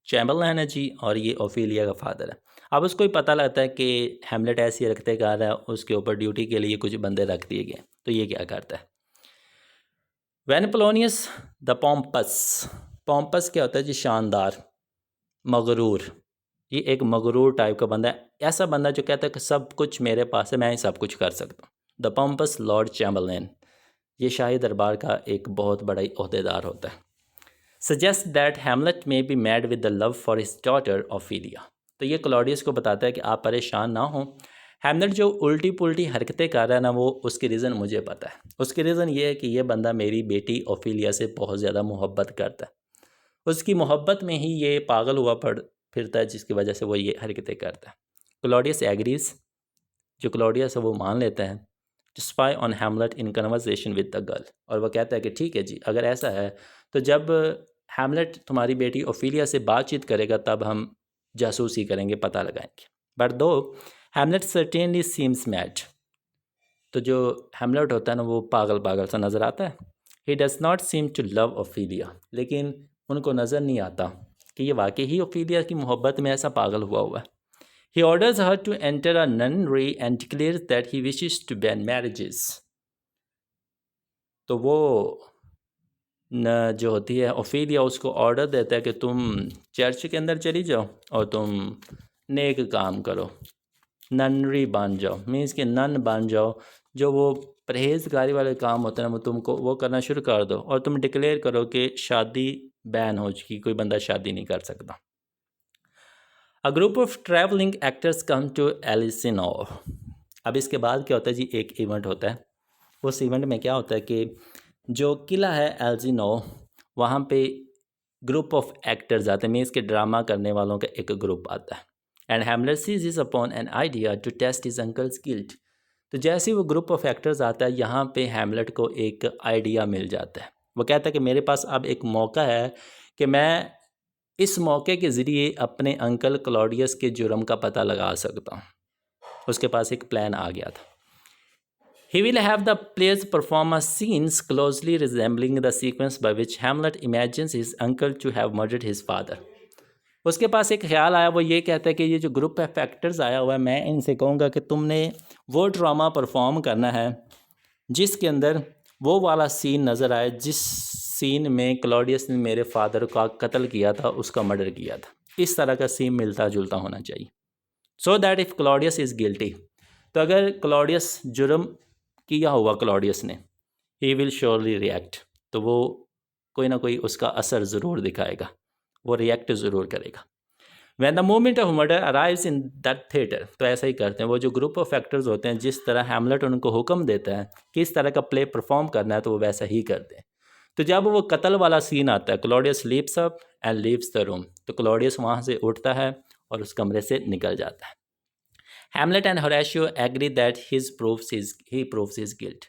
चैम्बरलैन है जी, और ये ओफिलिया का फादर है। अब उसको ही पता लगता है कि हैमलेट ऐसी रखते गा रहा है, उसके ऊपर ड्यूटी के लिए कुछ बंदे रख दिए गए। तो ये क्या करता है, when Polonius the pompous, pompous क्या होता है जी, शानदार, मगरूर, ये एक मगरूर टाइप का बंदा है, ऐसा बंदा जो कहता है कि सब कुछ मेरे पास है, मैं ही सब कुछ कर सकता हूँ। द पॉम्पस लॉर्ड चैम्बरलेन, ये शाही दरबार का एक बहुत बड़ा ओहदेदार होता है। सजेस्ट दैट हैमलेट में B mad with the love for his daughter Ophelia, तो ये क्लॉडियस को बताता है कि आप परेशान ना हो, हैमलेट जो उल्टी पुल्टी हरकतें कर रहा है ना, वो उसकी रीज़न मुझे पता है। उसकी रीज़न ये है कि ये बंदा मेरी बेटी ओफिलिया से बहुत ज़्यादा मोहब्बत करता है, उसकी मोहब्बत में ही ये पागल हुआ पड़ फिरता है, जिसकी वजह से वो ये हरकतें करता है। क्लॉडियस एग्रीज, जो क्लॉडियस है वो मान लेता है, to spy on Hamlet in conversation with the girl, और वो कहता है कि ठीक है जी, अगर ऐसा है तो जब हैमलेट तुम्हारी बेटी ओफिलिया से बातचीत करेगा तब हम जासूसी करेंगे, पता लगाएंगे। बट दो हैमलेट सर्टेनली सीम्स मैड, तो जो हैमलेट होता है ना वो पागल पागल सा नज़र आता है। He does not seem to love Ophelia, लेकिन उनको नज़र नहीं आता कि ये वाकई ही ओफिलिया की मोहब्बत में ऐसा पागल हुआ है। He orders her to enter a nunnery and declares that he wishes to ban marriages. तो वो न जो होती है ओफिलिया उसको ऑर्डर देता है कि तुम चर्च के अंदर चली जाओ और तुम नेक काम करो, ननरी बन जाओ, मीन्स कि नन बन जाओ, जो वो परहेजगारी वाले काम होते हैं वो तुमको वो करना शुरू कर दो, और तुम डिक्लेयर करो कि शादी बैन हो चुकी, कोई बंदा शादी नहीं कर सकता। A group of travelling actors come to Elsinore, अब इसके बाद क्या होता है जी, एक इवेंट होता है। उस इवेंट में क्या होता है कि जो किला है एल्जिनो, वहाँ पे ग्रुप ऑफ एक्टर्स आते हैं, मीन्स के ड्रामा करने वालों का एक ग्रुप आता है। And Hamlet seizes upon an idea to test his uncle's guilt, तो जैसे ही वो ग्रुप ऑफ एक्टर्स आता है, यहाँ पे हैमलेट को एक आइडिया मिल जाता है। वो कहता है कि मेरे पास अब एक मौका है कि मैं इस मौके के ज़रिए अपने अंकल क्लॉडियस के जुर्म का पता लगा सकता हूँ। उसके पास एक प्लान आ गया था। He will have the players perform a scenes closely resembling the sequence by which Hamlet imagines his uncle to have murdered his father. उसके पास एक ख्याल आया, वो ये कहता है कि ये जो ग्रुप ऑफ एक्टर्स आया हुआ है, मैं इनसे कहूँगा कि तुमने वो ड्रामा परफॉर्म करना है जिसके अंदर वो वाला सीन नज़र आए जिस सीन में क्लॉडियस ने मेरे फादर का कत्ल किया था, उसका मर्डर किया था। इस तरह का सीन मिलता जुलता होना चाहिए। सो that if Claudius is guilty, तो अगर क्लॉडियस जुर्म किया हुआ क्लॉडियस ने, ही विल श्योरली रिएक्ट, तो वो कोई ना कोई उसका असर ज़रूर दिखाएगा, वो रिएक्ट ज़रूर करेगा। When the moment of murder arrives in that theatre, तो ऐसा ही करते हैं वो जो ग्रुप ऑफ एक्टर्स होते हैं, जिस तरह हैमलेट उनको हुक्म देता है किस तरह का प्ले परफॉर्म करना है, तो वो वैसा ही करते हैं। तो जब वो कत्ल वाला सीन आता है, Claudius leaps up and leaves the room, तो क्लॉडियस वहाँ से उठता है और उस कमरे से निकल जाता है। Hamlet and Horatio agree that he proves his guilt,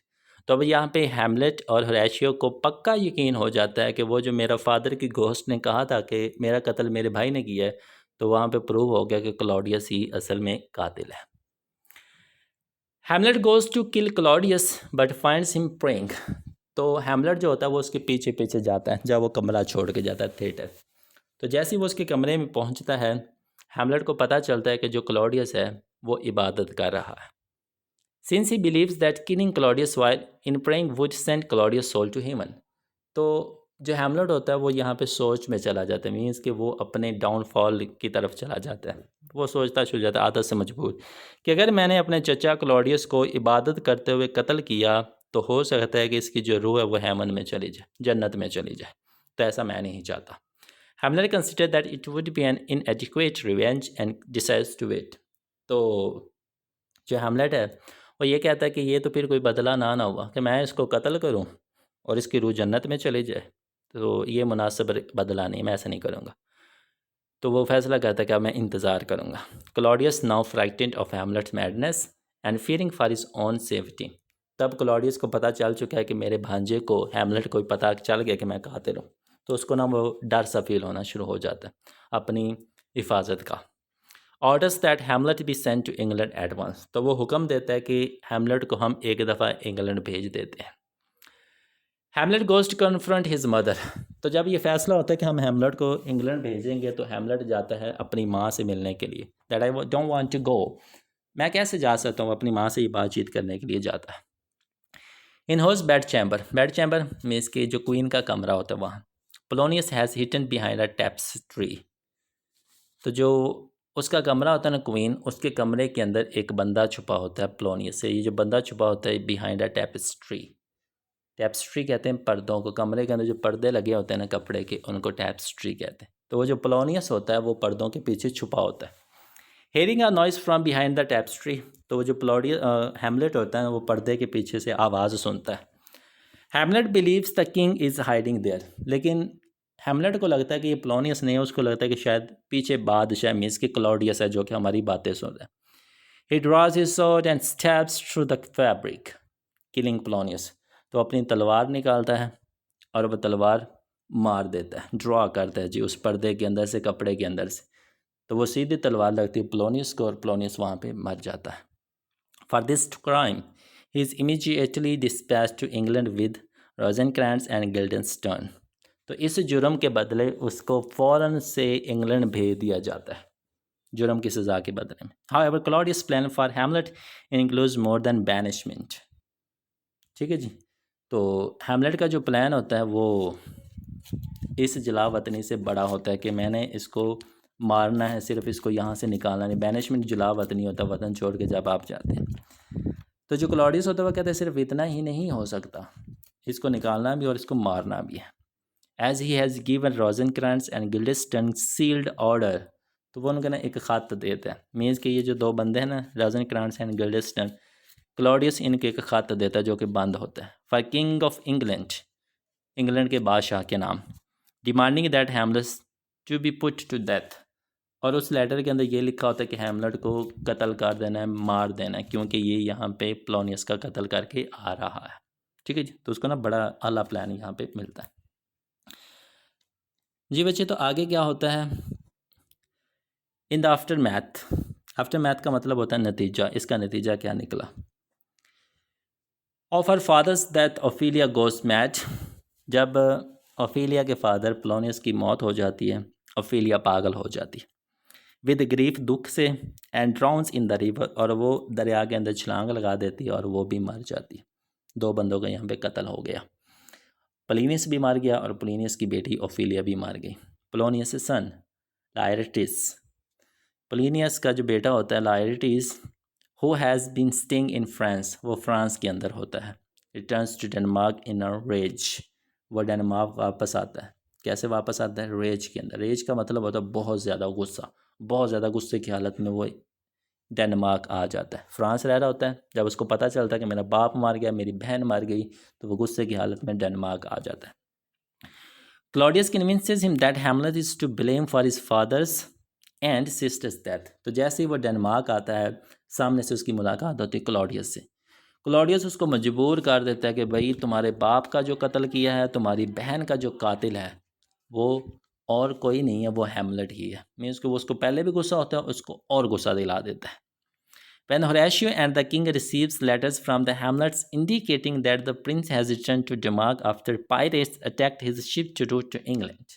तो अब यहाँ पे हैमलेट और होरेशियो को पक्का यकीन हो जाता है कि वो जो मेरा फादर की घोस्ट ने कहा था कि मेरा कत्ल मेरे भाई ने किया है, तो वहाँ पे प्रूव हो गया कि क्लॉडियस ही असल में कातिल है। Hamlet goes to kill Claudius but finds him praying, तो हैमलेट जो होता है वो उसके पीछे पीछे जाता है जब वो कमरा छोड़ के जाता है थिएटर। तो जैसे ही वो उसके कमरे में पहुंचता है, हैमलेट को पता चलता है कि जो क्लॉडियस है वो इबादत कर रहा है। Since he believes that killing Claudius while in praying would send Claudius soul to heaven, तो जो हैमलेट होता है वो यहाँ पे सोच में चला जाता है, मीन्स कि वो अपने डाउनफॉल की तरफ चला जाता है। वो सोचता शुरू जाता है आदत से मजबूर कि अगर मैंने अपने चचा क्लॉडियस को इबादत करते हुए कत्ल किया, तो हो सकता है कि इसकी जो रूह है वो हेवन में चली जाए, जन्नत में चली जाए, तो ऐसा मैं नहीं चाहता। Hamlet consider that it would be an inadequate revenge and decides to wait, तो जो हैमलेट है वो ये कहता है कि ये तो फिर कोई बदला ना हुआ कि मैं इसको कत्ल करूं और इसकी रूह जन्नत में चली जाए, तो ये मुनासिब बदला नहीं, मैं ऐसा नहीं करूँगा। तो वो फैसला करता है कि अब मैं इंतज़ार करूँगा। Claudius now frightened of Hamlet's madness and fearing for his own safety, तब क्लॉडियस को पता चल चुका है कि मेरे भांजे को हैमलेट को पता चल गया कि मैं कातिल हूँ, तो उसको ना वो डर सा फील होना शुरू हो जाता है अपनी हिफाजत का। Orders that Hamlet be sent to England at once, तो वो हुक्म देता है कि हैमलेट को हम एक दफ़ा इंग्लैंड भेज देते हैं। Hamlet goes to confront his mother. तो जब ये फैसला होता है कि हम हैमलेट को इंग्लैंड भेजेंगे तो हैमलेट जाता है अपनी माँ से मिलने के लिए। That I don't want to go, मैं कैसे जा सकता हूँ, अपनी माँ से ये बातचीत करने के लिए जाता है। In whose bed chamber means कि जो क्वीन का कमरा होता है वहाँ। Polonius has hidden behind a tapestry. तो जो उसका कमरा होता है ना क्वीन, उसके कमरे के अंदर एक बंदा छुपा होता है पोलोनियस से। ये जो बंदा छुपा होता है बिहाइंड अ टैपेस्ट्री, टैप्स्ट्री कहते हैं पर्दों को, कमरे के अंदर जो पर्दे लगे होते हैं ना कपड़े के, उनको टैप्स्ट्री कहते हैं। तो वो जो पोलोनियस होता है वो पर्दों के पीछे छुपा होता है। Hearing a noise from behind the tapestry, तो वो जो हैमलेट होता है वो पर्दे के पीछे से आवाज़ सुनता है। Hamlet believes the king is hiding there, लेकिन हैमलेट को लगता है कि ये पोलोनियस नहीं है, उसको लगता है कि शायद पीछे बादशाह मीन्स कि क्लॉडियस है जो कि हमारी बातें सुन रहा है। ही drawers his sword and stabs through the fabric killing Polonius. तो अपनी तलवार निकालता है और वह तलवार मार देता है, ड्रॉ करता है जी उस पर्दे के अंदर से, कपड़े के अंदर से। तो वो सीधी तलवार लगती है पोलोनियस को और पोलोनियस वहाँ पे मर जाता है। For this crime he is immediately dispatch to England with Rosencrantz and Guildenstern. तो इस जुर्म के बदले उसको फ़ौरन से इंग्लैंड भेज दिया जाता है, जुर्म की सज़ा के बदले में। However Claudius plan for Hamlet includes more than banishment. ठीक है जी। तो हैमलेट का जो प्लान होता है वो इस जला वतनी से बड़ा होता है कि मैंने इसको मारना है, सिर्फ इसको यहाँ से निकालना नहीं। बैनिशमेंट जला वतनी होता है, वतन छोड़ के जब आप जाते हैं। तो जो क्लॉडियस होता है वो कहते हैं सिर्फ इतना ही नहीं हो सकता, इसको निकालना भी और इसको मारना भी है। As he has given Rosencrantz and Guildenstern sealed order, तो वो उनको ना एक ख़त देता है। मीन्स कि ये जो दो बंदे हैं ना, रोजेनक्रैंट्स एंड गिल्डेस्टर्न, क्लॉडियस इनके एक ख़त देता है जो कि बंद होता है। For king of England, England के बादशाह के नाम, demanding that Hamlet to be put to death. और उस लेटर के अंदर ये लिखा होता है कि हैमलेट को कत्ल कर देना है, मार देना है, क्योंकि ये यहाँ पे पोलोनियस का कत्ल करके आ रहा है। ठीक है जी। तो उसको ना बड़ा आला प्लान यहाँ पे मिलता है जी बच्चे। तो आगे क्या होता है in the after math. After math का मतलब होता है नतीजा। इसका नतीजा क्या निकला। Of her father's death Ophelia goes mad. जब ओफिलिया के फादर पोलोनियस की मौत हो जाती है, ओफिलिया पागल हो जाती है विद ग्रीफ, दुख से, एंड ड्राउन्स इन द रिवर, और वो दरिया के अंदर छलांग लगा देती है और वो भी मर जाती है। दो बंदों का यहाँ पे कत्ल हो गया। पोलिनियस भी मार गया और पोलिनियस की बेटी ओफिलिया भी मार गई। पोलोनियस सन लायरटिस, पोलिनियस का जो बेटा होता है Laertes, who has been staying in France, वो फ्रांस के अंदर होता है। Returns to Denmark in a rage, वो डेनमार्क वापस आता है। कैसे वापस आता है, रेज के अंदर। रेज का मतलब होता है बहुत ज़्यादा गुस्सा, बहुत ज़्यादा गुस्से की हालत में वो डेनमार्क आ जाता है। फ्रांस रह रहा होता है, जब उसको पता चलता है कि मेरा बाप मार गया, मेरी बहन मार गई, तो वो गुस्से की हालत में डेनमार्क आ जाता है। Claudius convinces him that Hamlet is to blame for his father's and sister's death. तो जैसे ही वो डेनमार्क आता है, सामने से उसकी मुलाकात होती है क्लॉडियस से। क्लॉडियस उसको मजबूर कर देता है कि भाई तुम्हारे बाप का जो कत्ल किया है, तुम्हारी बहन का जो कातिल है, वो और कोई नहीं है, वो हैमलेट ही है। मीन्स को उसको पहले भी गुस्सा होता है, उसको और गुस्सा दिला देता है। When Horatio and the king receives letters from the Hamlets indicating that the prince has returned to Denmark after pirates attacked his ship to route to England,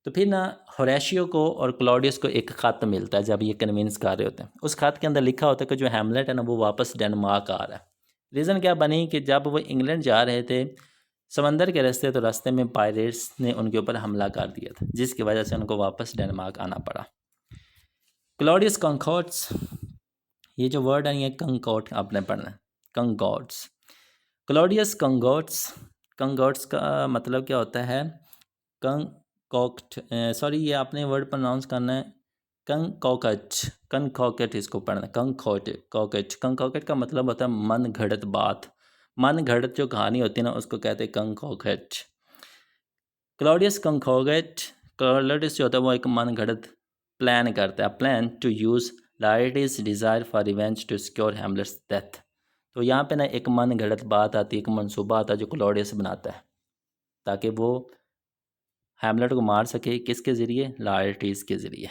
तो फिर ना होरेशियो को और क्लॉडियस को एक ख़त मिलता है जब ये कन्विंस कर रहे होते हैं। उस ख़त के अंदर लिखा होता है कि जो हैमलेट है ना वो वापस डेनमार्क आ रहा है। रीज़न क्या बनी कि जब वो इंग्लैंड जा रहे थे समंदर के रास्ते, तो रास्ते में पायरेट्स ने उनके ऊपर हमला कर दिया था, जिसकी वजह से उनको वापस डेनमार्क आना पड़ा। क्लॉडियस कॉन्कॉर्ड्स, ये जो वर्ड है ये कंकॉर्ड आपने पढ़ना है, कंकॉर्ड्स। क्लॉडियस कंकॉर्ड्स, कंकॉर्ड्स का मतलब क्या होता है, कंकॉक्ट, सॉरी ये आपने वर्ड प्रोनाउंस करना है कंकॉकट, कंकॉकट इसको पढ़ना, कंकॉकट। कंकॉकट का मतलब होता है मन घड़त बात, मन घड़त जो कहानी होती है ना उसको कहते हैं कंकॉकट। क्लॉडियस कंकॉकट, क्लॉडियस जो होता है वो एक मन घड़त प्लान करता है, plan to use Laertes desire for revenge to secure Hamlet's death. तो यहाँ पे ना एक मन घड़त बात आती है, एक मनसूबा आता है जो क्लॉडियस बनाता है ताकि वो हैमलेट को मार सके। किसके ज़रिए, लायरटिस के ज़रिए।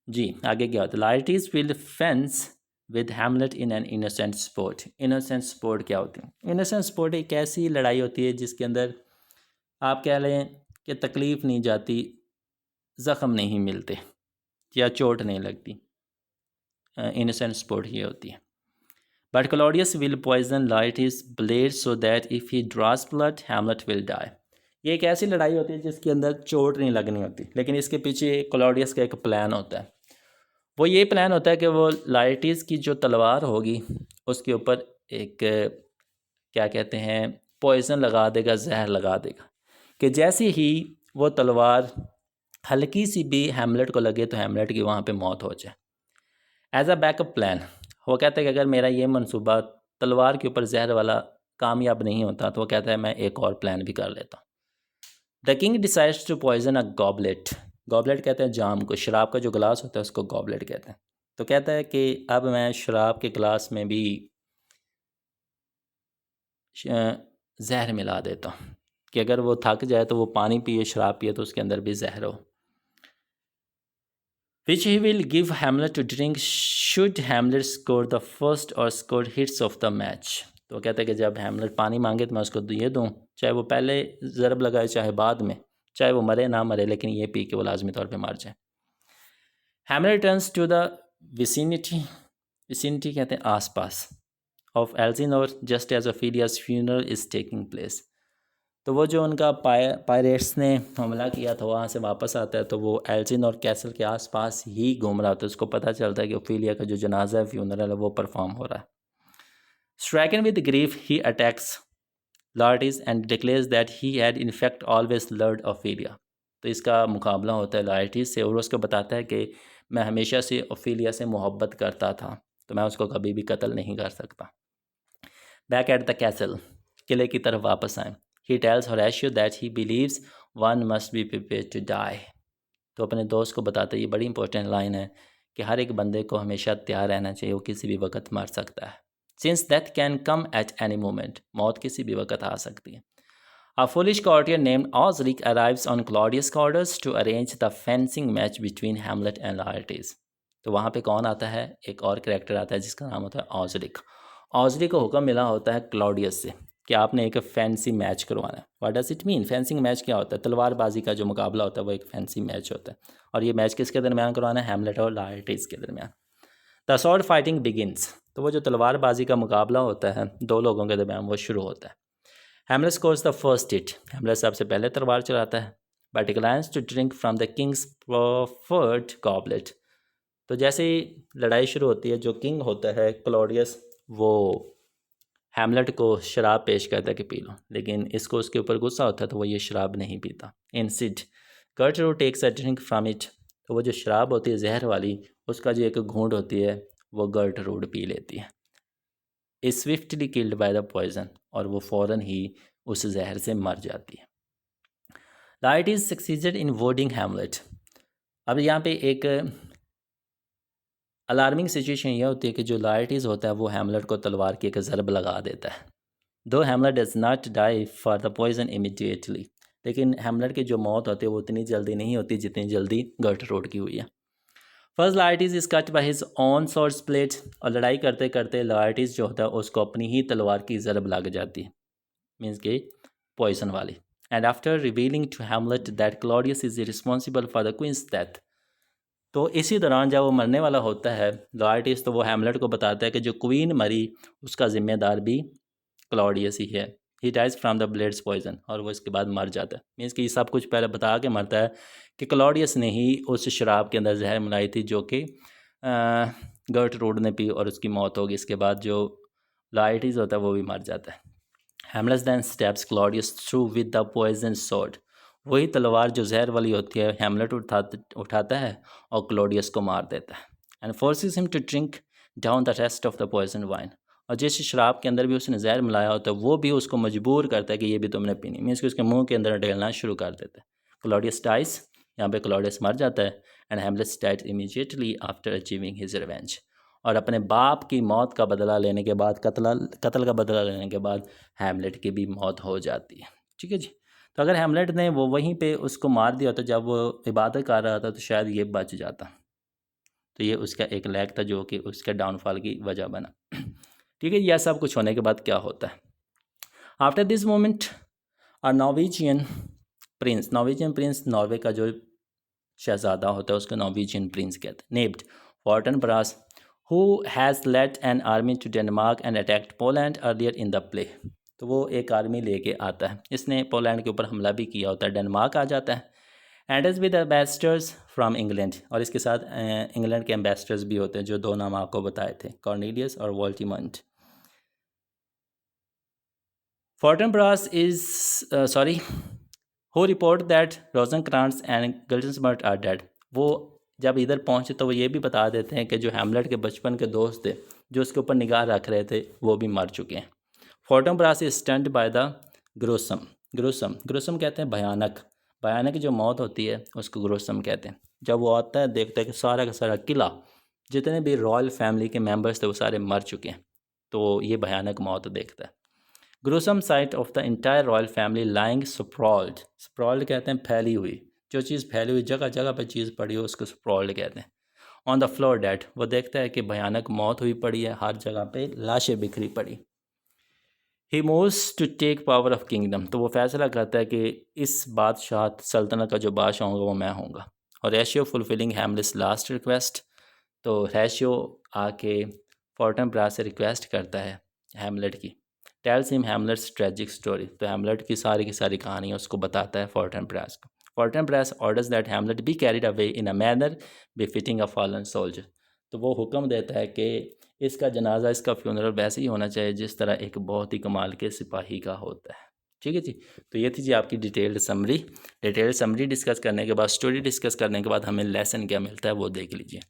जी आगे क्या होता है, Laertes will fence with Hamlet in an innocent sport. Innocent sport क्या होती है? इनोसेंट स्पोर्ट एक ऐसी लड़ाई होती है जिसके अंदर आप कह लें कि तकलीफ़ नहीं जाती, ज़ख़म नहीं मिलते या चोट नहीं लगती। इनोसेंट स्पोर्ट ये होती है। But Claudius will poison Laertes his blade so that if he draws blood Hamlet will die. ये एक ऐसी लड़ाई होती है जिसके अंदर चोट नहीं लगनी होती, लेकिन इसके पीछे क्लॉडियस का एक प्लान होता है। वो ये प्लान होता है कि वो लाइटिस की जो तलवार होगी उसके ऊपर एक क्या कहते हैं पॉइज़न लगा देगा, जहर लगा देगा, कि जैसे ही वो तलवार हल्की सी भी हैमलेट को लगे तो हैमलेट की वहाँ पे मौत हो जाए। एज अ बैकअप प्लान वो कहता है कि अगर मेरा ये मंसूबा तलवार के ऊपर जहर वाला कामयाब नहीं होता तो वो कहता है मैं एक और प्लान भी कर लेता हूँ। The king decides to poison a goblet. Goblet कहते हैं जाम को, शराब का जो गिलास होता है उसको गॉबलेट कहते हैं। तो कहता है कि अब मैं शराब के गिलास में भी जहर मिला देता हूँ कि अगर वो थक जाए तो वो पानी पिए, शराब पिए तो उसके अंदर भी जहर हो। Which he will give Hamlet to drink should Hamlet score the first or score hits of the match। तो कहते हैं कि जब हैमलेट पानी मांगे तो मैं उसको ये दूँ, चाहे वो पहले ज़रब लगाए चाहे बाद में, चाहे वो मरे ना मरे, लेकिन ये पी के वो लाजमी तौर पे मर जाए। Hamlet turns to the vicinity. Vicinity कहते हैं आसपास of Elsinore just as Ophelia's funeral is taking place। तो वो जो उनका पायरेट्स ने हमला किया था वहाँ से वापस आता है तो वो एल्जिन और कैसल के आसपास ही घूम रहा था। उसको पता चलता है कि ओफिलिया का जो जनाजा है, फ्यूनरल है, वो परफॉर्म हो रहा है। Stricken with grief he attacks Laertes and declares that he had in fact always loved Ophelia. तो इसका मुकाबला होता है लार्टिस से और उसको बताता है कि मैं हमेशा से ओफिलिया से मोहब्बत करता था, तो मैं उसको कभी भी कत्ल नहीं कर सकता। बैक एट द कैसल, किले की तरफ वापस आए। He tells Horatio that he believes one must be prepared to die। तो अपने दोस्त को बताते, ये बड़ी इंपॉर्टेंट लाइन है कि हर एक बंदे को हमेशा तैयार रहना चाहिए, वो किसी भी वक्त मर सकता है। Since death can come at any moment, मौत किसी भी वक्त आ सकती है। A foolish courtier named Osric arrives on Claudius' orders to arrange the fencing match between Hamlet and Laertes। तो वहाँ पे कौन आता है? एक और कैरेक्टर आता है जिसका नाम होता है ऑजरिक। ऑजरिक को हुक्म मिला होता है क्लॉडियस से कि आपने एक फैंसी मैच करवाना है। What does it mean? Fencing match क्या होता है? तलवारबाजी का जो मुकाबला होता है वो एक फैंसी मैच होता है, और ये मैच किसके दरमियान करवाना है? हैमलेट और लायर्टिस के दरमियान। The sword fighting begins. तो वो जो तलवारबाजी का मुकाबला होता है दो लोगों के दरमियान, वो शुरू होता है। Hamlet scores the first hit. Hamlet सबसे पहले तलवार चलाता है। But declines to drink from the king's proffered goblet. तो जैसे ही लड़ाई शुरू होती है, जो किंग होता है क्लॉडियस, वो हैमलेट को शराब पेश करता है कि पी लो, लेकिन इसको उसके ऊपर गुस्सा होता है तो वो ये शराब नहीं पीता। Instead Gertrude takes a drink from it. तो वो जो शराब होती है जहर वाली, उसका जो एक घूंट होती है वो गर्टरूड पी लेती है। Is swiftly killed by the poison. और वो फ़ौरन ही उस जहर से मर जाती है। Light is succeeded in wording Hamlet. अब यहाँ पे एक अलार्मिंग सिचुएशन ये होती है कि जो लाइटिस होता है वो हैमलेट को तलवार की एक ज़रब लगा देता है। Though Hamlet does not die for the poison immediately. लेकिन हैमलेट की जो मौत होती है वो उतनी जल्दी नहीं होती जितनी जल्दी गर्टरूड की हुई है। First Laertes is cut by his own sword split. और लड़ाई करते करते लाइटिस जो होता है उसको अपनी ही तलवार की ज़रब लग जाती है, मीन्स कि पॉइजन वाली। And after revealing to Hamlet that Claudius is responsible for the queen's death. तो इसी दौरान जब वो मरने वाला होता है लार्टिस, तो वो हैमलेट को बताता है कि जो क्वीन मरी उसका ज़िम्मेदार भी क्लॉडियस ही है। He dies from the blade's poison. और वो इसके बाद मर जाता है। मीन्स कि ये सब कुछ पहले बता के मरता है कि क्लॉडियस ने ही उस शराब के अंदर जहर मिलाई थी जो कि गर्टरूड ने पी और उसकी मौत होगी। इसके बाद जो लार्टिस होता है वो भी मर जाता है। Hamlet then stabs Claudius through with the poison sword. वही तलवार जो जहर वाली होती है हैमलेट उठाता है और क्लॉडियस को मार देता है। And forces him to drink down the rest of the poison wine. और जिस शराब के अंदर भी उसने जहर मिलाया होता है वो भी उसको मजबूर करता है कि ये भी तुमने पीनी, मीन्स कि उसके मुंह के अंदर डेलना शुरू कर देता है। Claudius dice. यहाँ पे क्लॉडियस मर जाता है। And Hamlet died immediately after achieving his revenge. और अपने बाप की मौत का बदला लेने के बाद, कत्ल का बदला लेने के बाद हैमलेट की भी मौत हो जाती है। ठीक है जी। तो अगर हैमलेट ने वो वहीं पे उसको मार दिया होता जब वो इबादत कर रहा था तो शायद ये बच जाता। तो ये उसका एक लैग था जो कि उसके डाउनफॉल की वजह बना। ठीक है, यह सब कुछ होने के बाद क्या होता है? After this moment a Norwegian Prince Norway का जो शहजादा होता है उसको नॉर्वेजियन प्रिंस कहते हैं, named Fortinbras, who has led an army to Denmark and attacked Poland earlier in the play. तो वो एक आर्मी लेके आता है, इसने पोलैंड के ऊपर हमला भी किया होता है, डेनमार्क आ जाता है। And is with ambassadors from England, और इसके साथ इंग्लैंड के एम्बेसडर्स भी होते हैं जो दो नाम आपको बताए थे, कॉर्नेलियस और Voltemand. Fortinbras is sorry who report that Rosencrantz and Guildenstern are dead. वो जब इधर पहुंचे तो वो ये भी बता देते हैं कि जो हैमलेट के बचपन के दोस्त थे जो उसके ऊपर निगाह रख रहे थे वो भी मर चुके हैं। फॉर्टनब्रास इज स्टन्ड बाय द ग्रोसम। ग्रोसम कहते हैं भयानक, भयानक जो मौत होती है उसको ग्रोसम कहते हैं। जब वो आता है देखता है कि सारा का सारा किला, जितने भी रॉयल फैमिली के मेम्बर्स थे वो सारे मर चुके हैं, तो ये भयानक मौत देखता है। Gruesome sight of the entire royal family lying sprawled, sprawled कहते हैं फैली हुई, जो चीज़ फैली हुई जगह जगह पर चीज़ पड़ी हो उसको स्प्रॉल्ड कहते हैं। ऑन द फ्लोर डेड, वो देखता है कि भयानक मौत हुई पड़ी है, हर जगह पे लाशें बिखरी पड़ी। He moves to take power of kingdom, तो वो फैसला करता है कि इस बादशाह सल्तनत का जो बादशाह होगा वो मैं होऊंगा। और Horatio fulfilling Hamlet's last request, तो रेशियो आके फॉर्टनब्रास से रिक्वेस्ट करता है हैमलेट की, tells him Hamlet's tragic story, तो हैमलेट की सारी कहानी उसको बताता है फॉर्टनब्रास को। Fortinbras orders that Hamlet be carried away in a manner befitting a fallen soldier, तो वो हुक्म देता है कि इसका जनाजा, इसका फ्यूनरल वैसे ही होना चाहिए जिस तरह एक बहुत ही कमाल के सिपाही का होता है। ठीक है जी, तो ये थी जी आपकी डिटेल्ड समरी डिस्कस करने के बाद, स्टोरी डिस्कस करने के बाद हमें लेसन क्या मिलता है वो देख लीजिए।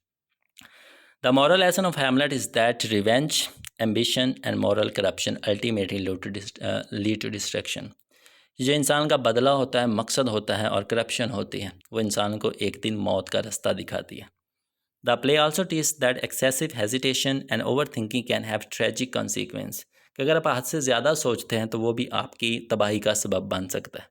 The moral lesson of Hamlet is that revenge, ambition and moral corruption ultimately lead to destruction. जो इंसान का बदला होता है, मकसद होता है और करप्शन होती है, वो इंसान को एक दिन मौत का रास्ता दिखाती है। The play also teaches that excessive hesitation and overthinking can have tragic consequences, कि अगर आप हद से ज़्यादा सोचते हैं तो वो भी आपकी तबाही का सबब बन सकता है।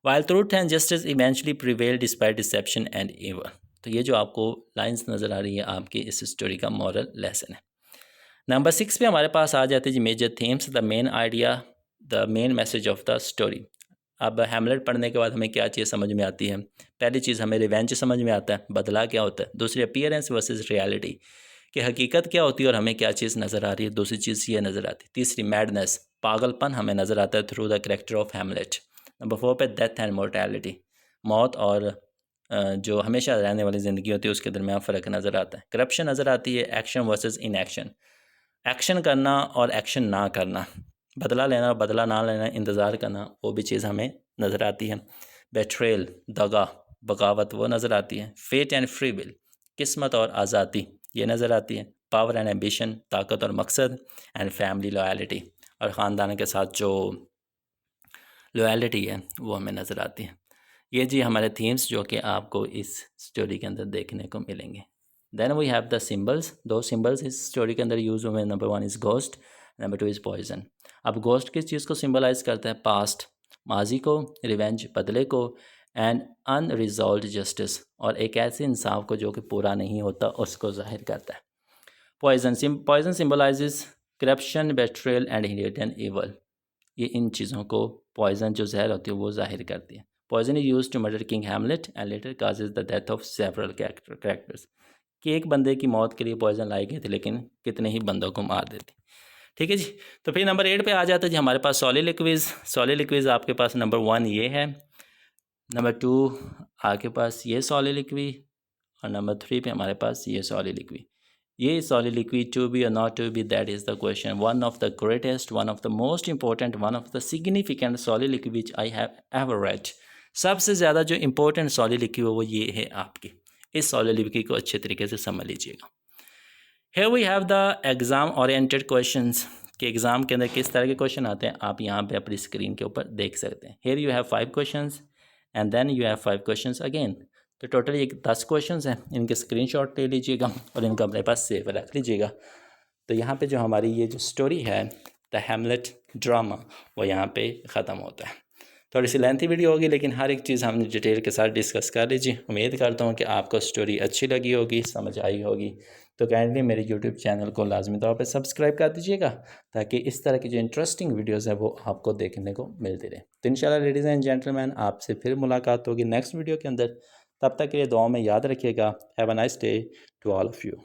While truth and justice eventually prevail despite deception and evil, तो ये जो आपको लाइंस नज़र आ रही है आपकी इस स्टोरी का मॉरल लेसन है। नंबर 6 पे हमारे पास आ जाते हैं जी major themes, the main idea, the main message of the story. अब हैमलेट पढ़ने के बाद हमें क्या चीज़ समझ में आती है? पहली चीज़ हमें रिवेंज समझ में आता है, बदला क्या होता है। दूसरी अपीयरेंस वर्सेस रियलिटी, कि हकीकत क्या होती है और हमें क्या चीज़ नज़र आ रही है, दूसरी चीज़ ये नज़र आती है। तीसरी मैडनेस, पागलपन हमें नज़र आता है through the character of Hamlet. Number 4 पे डेथ एंड मोर्टैलिटी, मौत और जो हमेशा रहने वाली ज़िंदगी होती है उसके दरमियान फ़र्क नज़र आता है। करप्शन नज़र आती है, एक्शन वर्सेस इनएक्शन, एक्शन करना और एक्शन ना करना, बदला लेना और बदला ना लेना, इंतज़ार करना, वो भी चीज़ हमें नज़र आती है। बेट्रेल, दगा, बगावत, वो नज़र आती है। फेट एंड फ्री विल, किस्मत और आज़ादी, ये नज़र आती है। पावर एंड एम्बिशन, ताकत और मकसद। एंड फैमिली लॉयल्टी, और ख़ानदान के साथ जो लॉयल्टी है वो हमें नज़र आती है। ये जी हमारे थीम्स जो कि आपको इस स्टोरी के अंदर देखने को मिलेंगे। Then we have the symbols, दो सिम्बल्स इस स्टोरी के अंदर यूज़ हुए। Number 1 is ghost, number 2 is poison. अब घोस्ट किस चीज़ को सिम्बलाइज करता है? पास्ट, माजी को, रिवेंज, बदले को, एंड अनरिजॉल्व्ड जस्टिस, और एक ऐसे इंसाफ को जो कि पूरा नहीं होता उसको जाहिर करता है। Poison symbolises corruption, betrayal and hidden evil, ये इन चीज़ों को पॉइजन जो जहर होती है वो जाहिर करती है। Poison is used to murder king Hamlet and later causes the death of several characters, कि एक बंदे की मौत के लिए पॉइजन लाई गई थी लेकिन कितने ही बंदों को मार देती। ठीक है जी, तो फिर नंबर 8 पे आ जाता है जी हमारे पास सॉलिलिक्विज। सॉलिलिक्विज आपके पास नंबर 1 ये है, नंबर 2 आपके पास ये सॉलिलिक्वी, और नंबर 3 पे हमारे पास ये सॉलिलिक्वी। ये soliloquy, to be or not to be, that is the question. One of the greatest, one of the most important, one of the significant soliloquy which I have ever read, सबसे ज़्यादा जो important सॉलिलिक्वी वो ये है आपकी। इस सॉलिलिक्वी को अच्छे तरीके से समझ लीजिएगा। Here we have the exam oriented questions, कि एग्ज़ाम के अंदर किस तरह के क्वेश्चन आते हैं आप यहाँ पे अपनी स्क्रीन के ऊपर देख सकते हैं। Here you have 5 questions and then you have 5 questions again, तो टोटल ये 10 क्वेश्चंस हैं। इनके स्क्रीनशॉट ले लीजिएगा और इनको अपने पास सेव रख लीजिएगा। तो यहाँ पे जो हमारी ये जो स्टोरी है द हैमलेट ड्रामा, वो यहाँ पे ख़त्म होता है। थोड़ी सी लेंथी वीडियो होगी, लेकिन हर एक चीज़ हमने डिटेल के साथ डिस्कस कर लीजिए। उम्मीद करता हूँ कि आपको स्टोरी अच्छी लगी होगी, समझ आई होगी। तो काइंडली मेरे यूट्यूब चैनल को लाजमी तौर पर सब्सक्राइब कर दीजिएगा, ताकि इस तरह की जो इंटरेस्टिंग वीडियोज़ हैं वो आपको देखने को मिलती रहे। तो इंशाल्लाह लेडीज़ एंड जेंटलमैन, आपसे फिर मुलाकात होगी नेक्स्ट वीडियो के अंदर। तब तक के लिए दुआ में याद रखिएगा। Have a nice day to all of you.